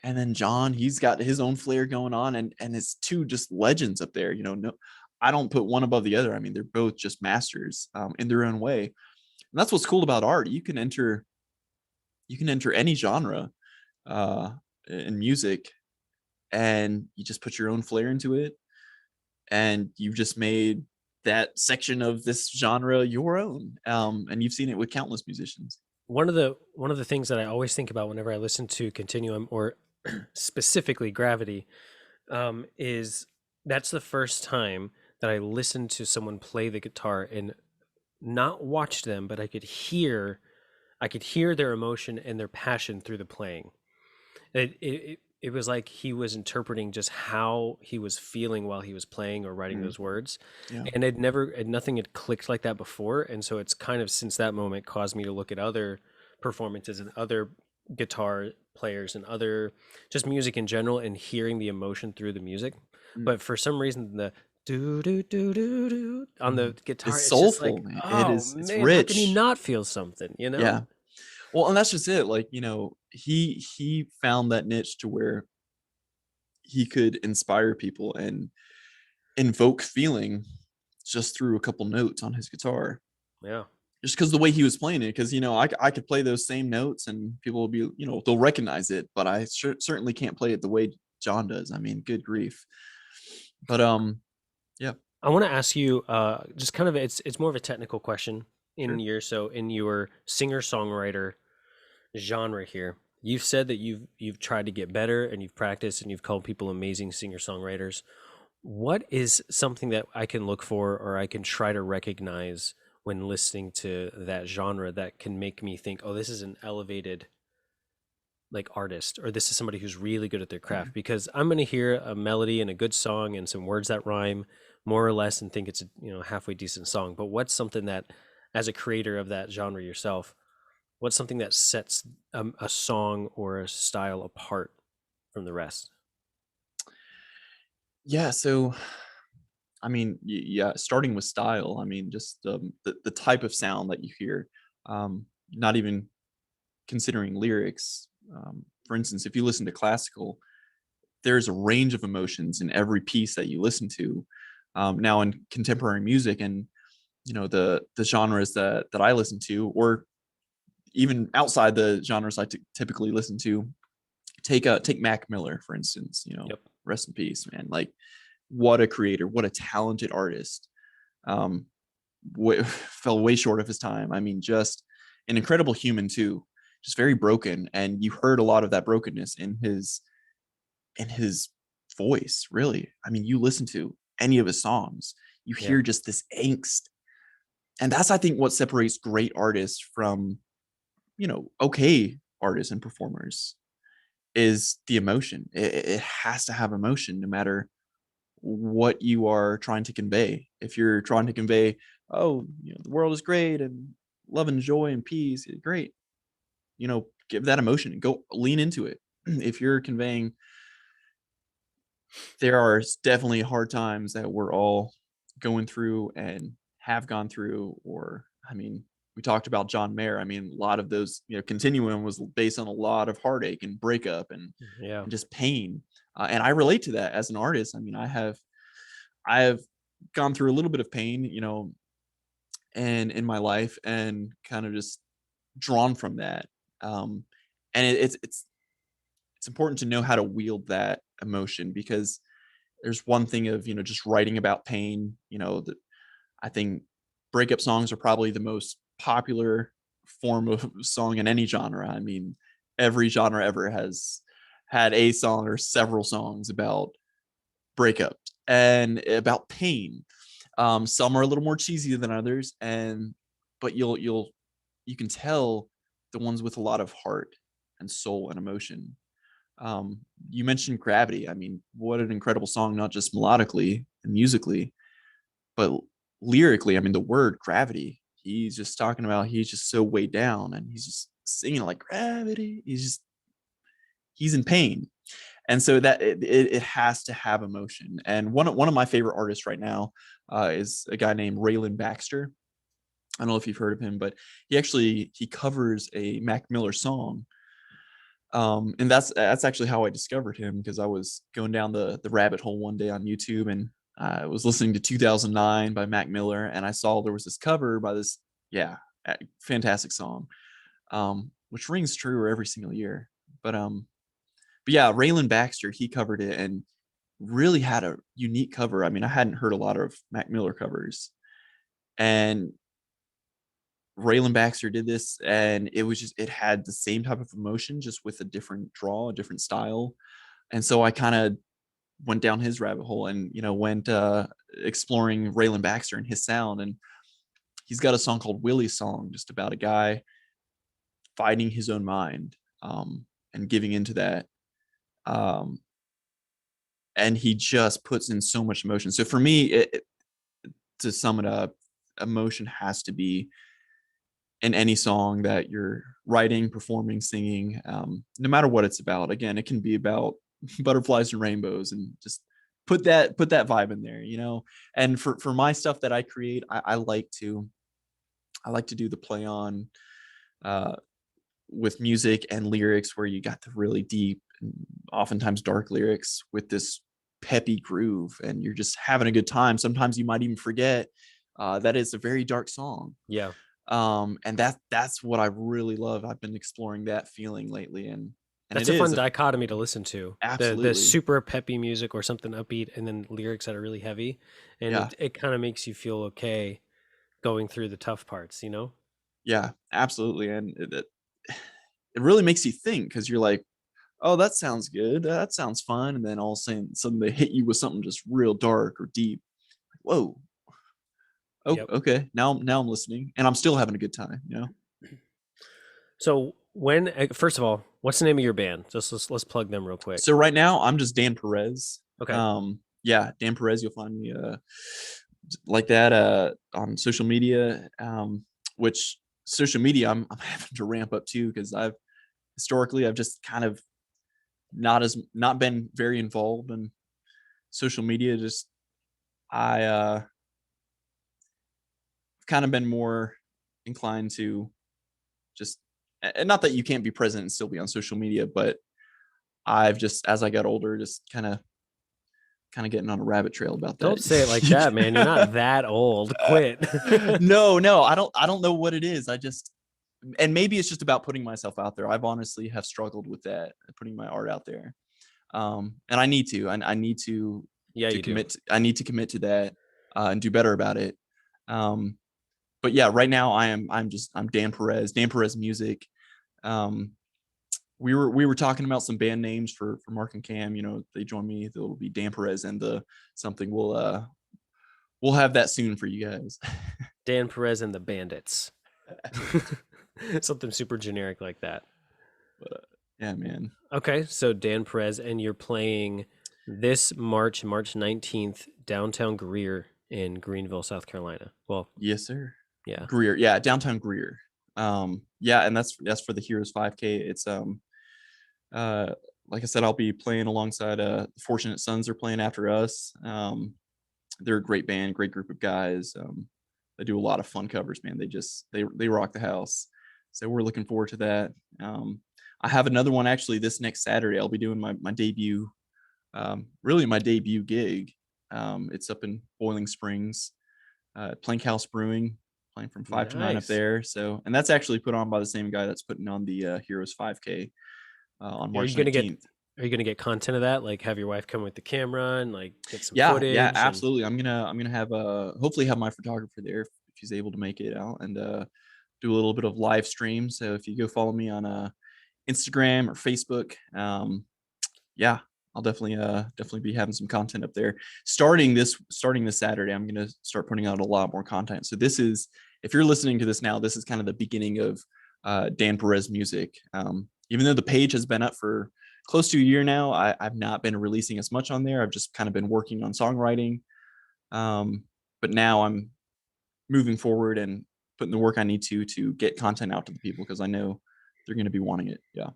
and then John, he's got his own flair going on, and it's two just legends up there. No, I don't put one above the other. I mean, they're both just masters in their own way, and that's what's cool about art. You can enter any genre uh, in music, and you just put your own flair into it, and you've just made that section of this genre your own. And you've seen it with countless musicians. One of the things that I always think about whenever I listen to Continuum, or specifically Gravity, is that's the first time that I listened to someone play the guitar and not watch them, but I could hear their emotion and their passion through the playing. It was like he was interpreting just how he was feeling while he was playing or writing Mm, those words. yeah. And nothing had clicked like that before. And so it's kind of, since that moment, caused me to look at other performances and other guitar players and other just music in general, and hearing the emotion through the music. Mm, But for some reason, the do do do do do on the guitar, it's it's just soulful, like, man. oh It's man, how can you rich. not feel something, you know? Yeah. Well, and that's just it. Like, he found that niche to where he could inspire people and invoke feeling just through a couple notes on his guitar. Yeah. Just because the way he was playing it, because I could play those same notes and people will be, they'll recognize it, but I certainly can't play it the way John does. I mean, good grief. But yeah. I want to ask you, just kind of, it's more of a technical question. Sure. In your singer songwriter genre here, you've said that you've tried to get better and you've practiced and you've called people amazing singer songwriters. What is something that I can look for, or I can try to recognize when listening to that genre, that can make me think, oh, this is an elevated like artist, or this is somebody who's really good at their Okay. craft? Because I'm going to hear a melody and a good song and some words that rhyme more or less and think it's a halfway decent song. But what's something that, as a creator of that genre yourself, what's something that sets a song or a style apart from the rest? Yeah. So, I mean, yeah, starting with style, I mean, just the type of sound that you hear, not even considering lyrics. For instance, if you listen to classical, there's a range of emotions in every piece that you listen to. Now, in contemporary music, and the genres that I listen to, or even outside the genres I typically listen to, take Mac Miller for instance. Yep. Rest in peace, man. Like, what a creator, what a talented artist. Um, fell way short of his time. I mean, just an incredible human too. Just very broken, and you heard a lot of that brokenness in his voice. Really, I mean, you listen to any of his songs, you Yeah. hear just this angst, and that's, I think, what separates great artists from okay artists and performers, is the emotion. It has to have emotion, no matter what you are trying to convey. If you're trying to convey, oh, the world is great and love and joy and peace, great. Give that emotion and go lean into it. If you're conveying, there are definitely hard times that we're all going through and have gone through, or, I mean, we talked about John Mayer. I mean, a lot of those, Continuum was based on a lot of heartache and breakup Yeah. and just pain. And I relate to that as an artist. I mean, I have gone through a little bit of pain, and in my life, and kind of just drawn from that. Um, and it's important to know how to wield that emotion, because there's one thing of just writing about pain. That I think breakup songs are probably the most popular form of song in any genre. I mean, every genre ever has had a song or several songs about breakup and about pain. Some are a little more cheesy than others, but you can tell the ones with a lot of heart and soul and emotion. You mentioned Gravity. I mean, what an incredible song, not just melodically and musically, but lyrically. I mean, the word gravity, he's just talking about, he's just so weighed down, and he's just singing like gravity. He's in pain. And so that it has to have emotion. And one of my favorite artists right now is a guy named Raylan Baxter. I don't know if you've heard of him, but he covers a Mac Miller song. And that's actually how I discovered him, because I was going down the rabbit hole one day on YouTube, and I was listening to 2009 by Mac Miller, and I saw there was this cover by this, yeah, fantastic song, which rings true every single year. But yeah, Raylan Baxter, he covered it and really had a unique cover. I mean, I hadn't heard a lot of Mac Miller covers, and Raylan Baxter did this, and it had the same type of emotion, just with a different draw, a different style. And so I kind of went down his rabbit hole, and went exploring Raylan Baxter and his sound. And he's got a song called Willie's Song, just about a guy fighting his own mind, and giving into that. Um, and he just puts in so much emotion. So for me, to sum it up, emotion has to be in any song that you're writing, performing, singing, no matter what it's about. Again, it can be about butterflies and rainbows, and just put that vibe in there, And for my stuff that I create, I like to do the play on uh, with music and lyrics, where you got the really deep and oftentimes dark lyrics with this peppy groove, and you're just having a good time. Sometimes you might even forget that it's a very dark song. Yeah. And that's what I really love. I've been exploring that feeling lately, and it That's a is fun dichotomy to listen to. The absolutely, super peppy music or something upbeat, and then lyrics that are really heavy, and yeah, it kind of makes you feel okay going through the tough parts, yeah, absolutely. And it really makes you think, because you're like, oh, that sounds good, that sounds fun, and then all of a sudden they hit you with something just real dark or deep. Whoa, oh, Yep. okay, now I'm listening, and I'm still having a good time. So first of all, what's the name of your band? Just let's plug them real quick. So right now I'm just Dan Perez. Okay. Yeah, Dan Perez. You'll find me like that on social media. Which social media I'm having to ramp up too, because I've just kind of not been very involved in social media. Just I've kind of been more inclined to just, and not that you can't be present and still be on social media, but I've just, as I got older, just kind of getting on a rabbit trail about that. Don't say it like that, man. You're not that old. Quit. No, I don't know what it is. And maybe it's just about putting myself out there. I've honestly have struggled with that, putting my art out there. And I need to, I need Yeah, to you do. I need to commit to that, and do better about it. Um, but yeah, right now I'm Dan Perez Music. Um, we were talking about some band names for Mark and Cam. They join me. It'll be Dan Perez and the something. We'll have that soon for you guys. Dan Perez and the Bandits. Something super generic like that. But yeah, man. Okay, so Dan Perez, and you're playing this March 19th, downtown Greer in Greenville, South Carolina. Well, Yes, sir. yeah. Greer, yeah, downtown Greer. Yeah, and that's for the Heroes 5K. It's uh, like I said, I'll be playing alongside Fortunate Sons are playing after us. They're a great band, great group of guys. They do a lot of fun covers, man. They rock the house. So we're looking forward to that. I have another one actually this next Saturday. I'll be doing my debut, really my debut gig. It's up in Boiling Springs, Plank House Brewing, playing from 5 to 9 up Nice. there. So, and that's actually put on by the same guy that's putting on the Heroes 5K on Are March you gonna get 19th. are you gonna get content of that? Like have your wife come with the camera and like get some Yeah, footage and absolutely. I'm gonna have hopefully have my photographer there if she's able to make it out, and do a little bit of live stream. So if you go follow me on Instagram or Facebook, yeah, I'll definitely be having some content up there. Starting this Saturday, I'm gonna start putting out a lot more content. So this is, if you're listening to this now, this is kind of the beginning of Dan Perez Music. Even though the page has been up for close to a year now, I've not been releasing as much on there. I've just kind of been working on songwriting. But now I'm moving forward and putting the work I need to get content out to the people, because I know they're going to be wanting it. Yeah.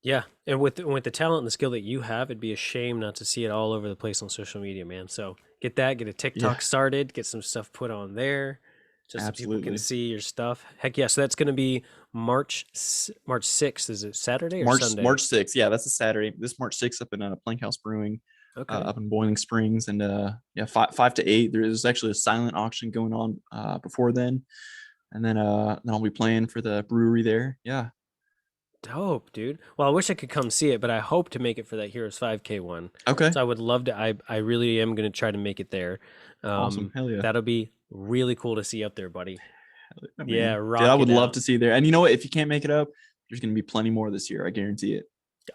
Yeah, and with the talent and the skill that you have, it'd be a shame not to see it all over the place on social media, man. So get a Yeah, TikTok started, get some stuff put on there, just so people can absolutely. see your stuff. Heck yeah! So that's going to be March 6th. Is it Saturday or Sunday? March 6th. Yeah, that's a Saturday. This March 6th up in Plank House Brewing, Okay, up in Boiling Springs, and yeah, five to eight. There's actually a silent auction going on before then, and then I'll be playing for the brewery there. Yeah. dope, dude. Well, I wish I could come see it, but I hope to make it for that Heroes 5K one. Okay. So I would love to. I really am going to try to make it there. Awesome. Hell yeah. That'll be really cool to see up there, buddy. I Yeah, mean, dude, I rock would it love out. to see you there. And you know what? If you can't make it up, there's going to be plenty more this year. I guarantee it.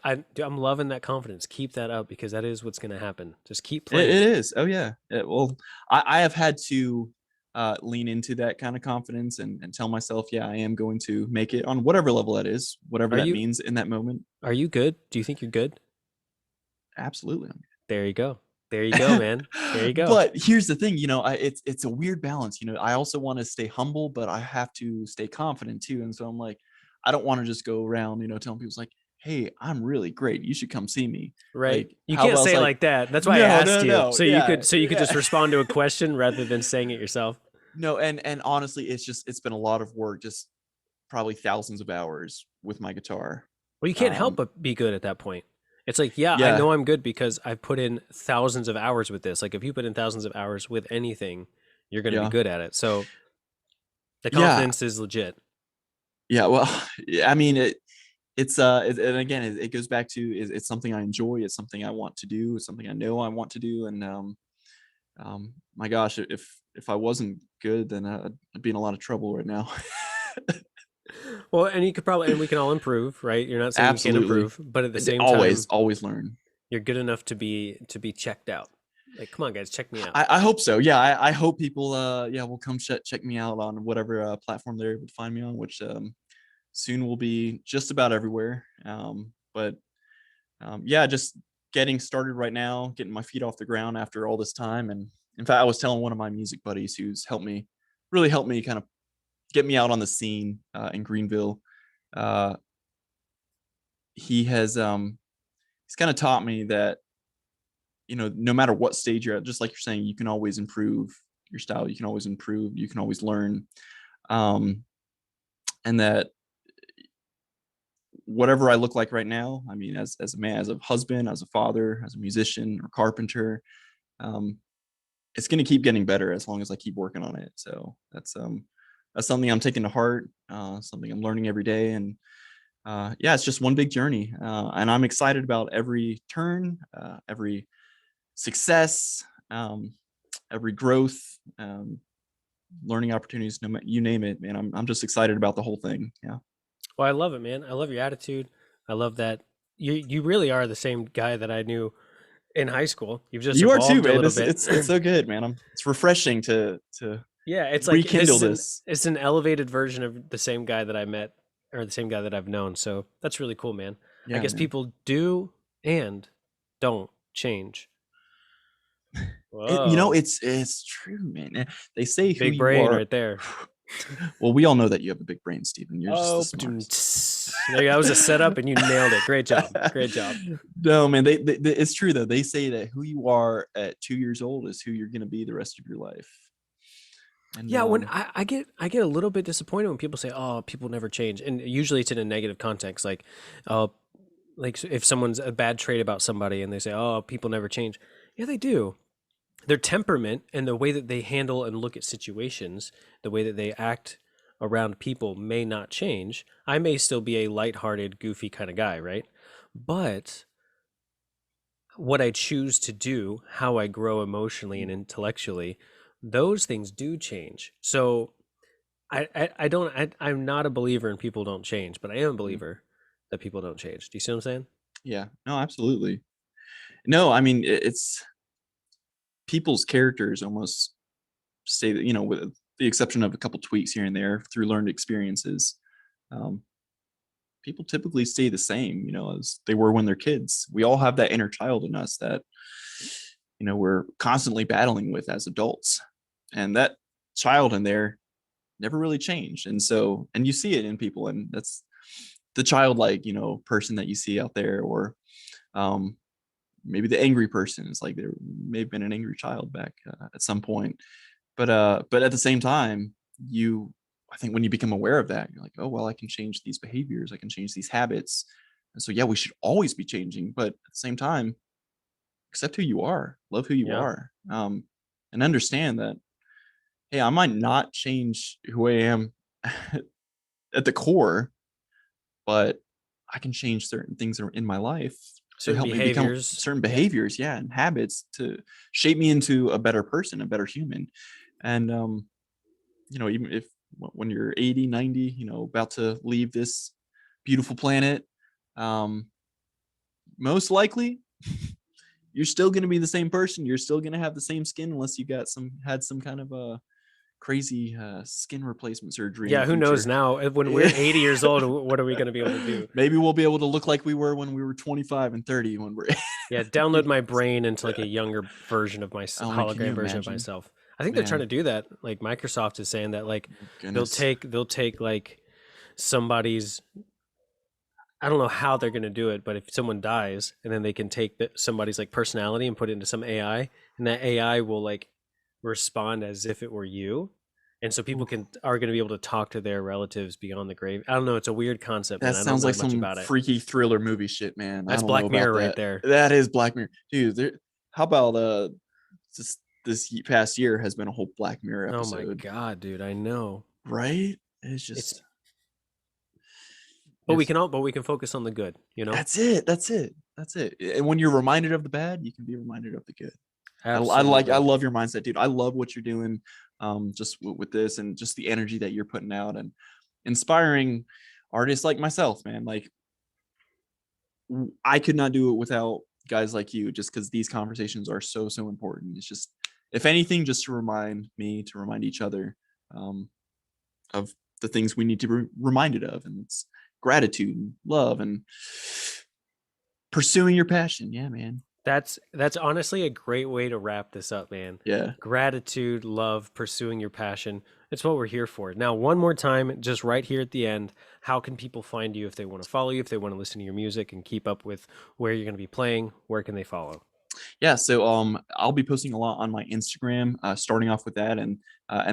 I'm loving that confidence. Keep that up because that is what's going to happen. Just keep It playing. is. Oh yeah. Well, I have had to lean into that kind of confidence and tell myself, yeah, I am going to make it on whatever level that is, whatever Are that you means in that moment. are you good? Do you think you're good? Absolutely. There you go. There you go, man. There you go. But here's the thing, it's a weird balance. I also want to stay humble, but I have to stay confident too. And so I'm like, I don't want to just go around, telling people like, hey, I'm really great. You should come see me. Right? Like, You how can't about say it's it like, like that. That's why I no, asked no, you. no, So you yeah, could just yeah. respond to a question rather than saying it yourself. No, and honestly, it's been a lot of work, just probably thousands of hours with my guitar. Well, you can't help Um, but be good at that point. It's like, yeah, I yeah, know I'm good because I've put in thousands of hours with this. Like if you put in thousands of hours with anything, you're going to be yeah, good at it. So the yeah, confidence is legit. yeah. Well, I mean, and again, it goes back to it's something I enjoy. It's something I want to do. It's something I know I want to do. And my gosh, if I wasn't good, then I'd be in a lot of trouble right now. Well, and you could probably, and we can all improve, right? You're not saying you can't Absolutely, improve, but at the same always, time, always learn. you're good enough to be checked out. Like, come on, guys, check me out. I hope so. Yeah, I hope people yeah will come check me out on whatever platform they're able to find me on, which soon will be just about everywhere. But yeah, just getting started right now, getting my feet off the ground after all this time. And in fact, I was telling one of my music buddies who's really helped me kind of get me out on the scene in Greenville. Uh, he has he's kind of taught me that no matter what stage you're at, just like you're saying, you can always improve your style. You can always improve. You can always learn. Um, and that whatever I look like right now, I mean, as a man, as a husband, as a father, as a musician or carpenter, um, it's going to keep getting better as long as I keep working on it. So that's something I'm taking to heart, something I'm learning every day, and yeah, it's just one big journey, and I'm excited about every turn, every success, every growth, learning opportunities. No, you name it, man. I'm just excited about the whole thing. Yeah. Well, I love it, man. I love your attitude. I love that you really are the same guy that I knew in high school. You've just You are too, evolved a man. little It's bit. it's so good, man. It's refreshing to Yeah, it's like rekindle this. it's an elevated version of the same guy that I met or the same guy that I've known. So that's really cool, man. I Yeah, guess man. people do and don't change. It Whoa. it's true, man. They say who Big you brain are. right there. Well, we all know that you have a big brain, Steven. You're just the Oh, smartest. there you go. That was a setup and you nailed it. Great job. Great job. No, man. It's true though. They say that who you are at 2 years old is who you're gonna be the rest of your life. And Yeah, when I get a little bit disappointed when people say, "Oh, people never change," and usually it's in a negative context, uh, like if someone's a bad trait about somebody and they say, "Oh, people never change." Yeah, they do. Their temperament and the way that they handle and look at situations, the way that they act around people may not change. I may still be a lighthearted, goofy kind of guy, right? But what I choose to do, how I grow emotionally and intellectually, those things do change. So I don't I'm not a believer in people don't change, but I am a believer that people don't change. Do you see what I'm saying? yeah, no, absolutely. No, I mean it's people's characters almost say that with the exception of a couple tweaks here and there through learned experiences. Um, People typically stay the same, as they were when they're kids. We all have that inner child in us that, we're constantly battling with as adults. And that child in there never really changed. And you see it in people. And the childlike, person that you see out there, or um, maybe the angry person is like there may have been an angry child back at some point. But at the same time, I think when you become aware of that, you're like, oh well, I can change these behaviors, I can change these habits. And so yeah, we should always be changing, but at the same time, accept who you are, love who you Yeah. are, and understand that, hey, I might not change who I am at the core, but I can change certain things that are in my life to Certain help me become behaviors. certain Yeah. behaviors, yeah, and habits to shape me into a better person, a better human. And even if when you're 80, 90, about to leave this beautiful planet, um, most likely you're still going to be the same person. You're still going to have the same skin unless you had some kind of a crazy skin replacement surgery in Yeah. the Who knows future. now? When we're 80 years old, what are we going to be able to do? Maybe we'll be able to look like we were when we were 25 and 30 when we're Yeah. Download my 80s. brain into like a younger version of my Oh, man, can you hologram version of imagine? myself. I think they're trying Man, to do that. Like Microsoft is saying that like oh, they'll goodness. take like somebody's, I don't know how they're going to do it, but if someone dies and then they can take somebody's like personality and put it into some AI, and that AI will like respond as if it were you. And so people Oof. are going to be able to talk to their relatives beyond the grave. I don't know. It's a weird concept, That man. I don't sounds know like much some about it. freaky thriller movie shit, man. I That's don't know Black about Mirror right that. there. That is Black Mirror. Dude, how about this past year has been a whole Black Mirror Oh my episode, God, dude. I know. right? It's It's, just but we it's can all, but we can focus on the good, you know? that's it. That's it. That's it. And when you're reminded of the bad, you can be reminded of the good. I Absolutely. love your mindset, dude. I love what you're doing, just with this and just the energy that you're putting out and inspiring artists like myself, man. Like I could not do it without guys like you, just because these conversations are so important. It's just, if anything, just to remind me, to remind each other, um, of the things we need to be reminded of, and it's gratitude and love and pursuing your passion. Yeah, man. That's honestly a great way to wrap this up, man. Yeah. Gratitude, love, pursuing your passion. It's what we're here for. Now, one more time, just right here at the end, how can people find you if they want to follow you, if they want to listen to your music and keep up with where you're going to be playing? Where can they follow? Yeah, so I'll be posting a lot on my Instagram, starting off with that, and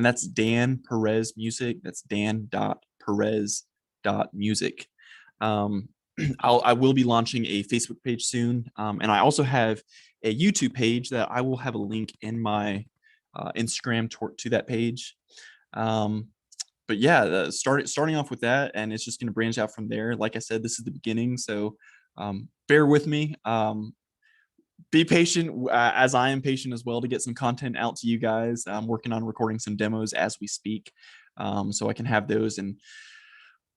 that's Dan Perez Music. That's dan.perez.music. um I will be launching a Facebook page soon, and I also have a YouTube page that I will have a link in my Instagram to that page. um but yeah, starting off with that, and it's just going to branch out from there. Like I said, this is the beginning, so bear with me. Be patient, as I am patient as well, to get some content out to you guys. I'm working on recording some demos as we speak, so I can have those and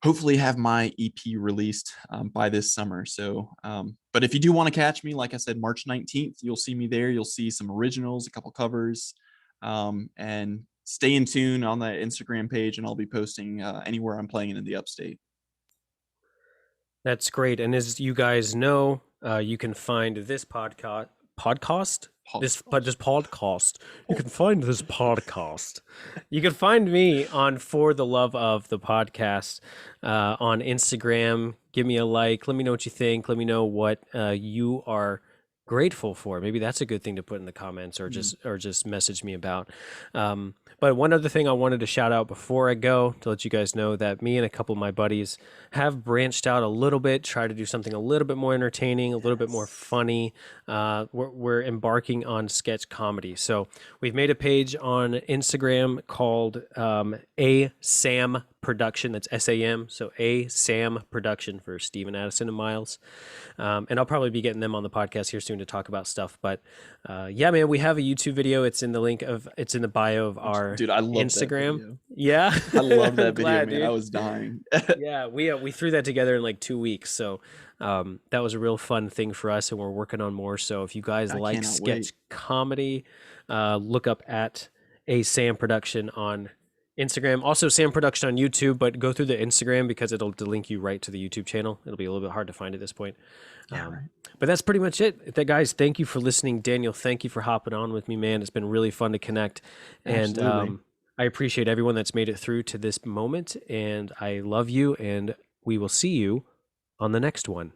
hopefully have my EP released by this summer. So, but if you do want to catch me, like I said, March 19th, you'll see me there. You'll see some originals, a couple covers, and stay in tune on that Instagram page, and I'll be posting anywhere I'm playing in the upstate. That's great. And as you guys know, you can find this podcast. This podcast. You can find this podcast. You can find me on For the Love of the Podcast on Instagram. Give me a like. Let me know what you think. Let me know what you are grateful for. Maybe that's a good thing to put in the comments, or just message me about. But one other thing I wanted to shout out before I go, to let you guys know that me and a couple of my buddies have branched out a little bit, try to do something a little bit more entertaining, a little bit more funny. We're embarking on sketch comedy. So we've made a page on Instagram called A Sam Production. That's SAM. So A Sam Production for Steven, Addison, and Miles. And I'll probably be getting them on the podcast here soon to talk about stuff. But yeah, man, we have a YouTube video. It's in the bio of our Dude, I love that Instagram. video. Yeah, I love I'm that video, glad, man. I dude. was dying. Yeah, we threw that together in like 2 weeks, so that was a real fun thing for us, and we're working on more. So if you guys I like cannot wait. sketch comedy, look up at A Sam Production on Instagram. Also Sam Production on YouTube, but go through the Instagram because it'll link you right to the YouTube channel. It'll be a little bit hard to find at this point. Yeah, right. But that's pretty much it. Guys, thank you for listening. Daniel, thank you for hopping on with me, man. It's been really fun to connect. And Absolutely. I appreciate everyone that's made it through to this moment. And I love you. And we will see you on the next one.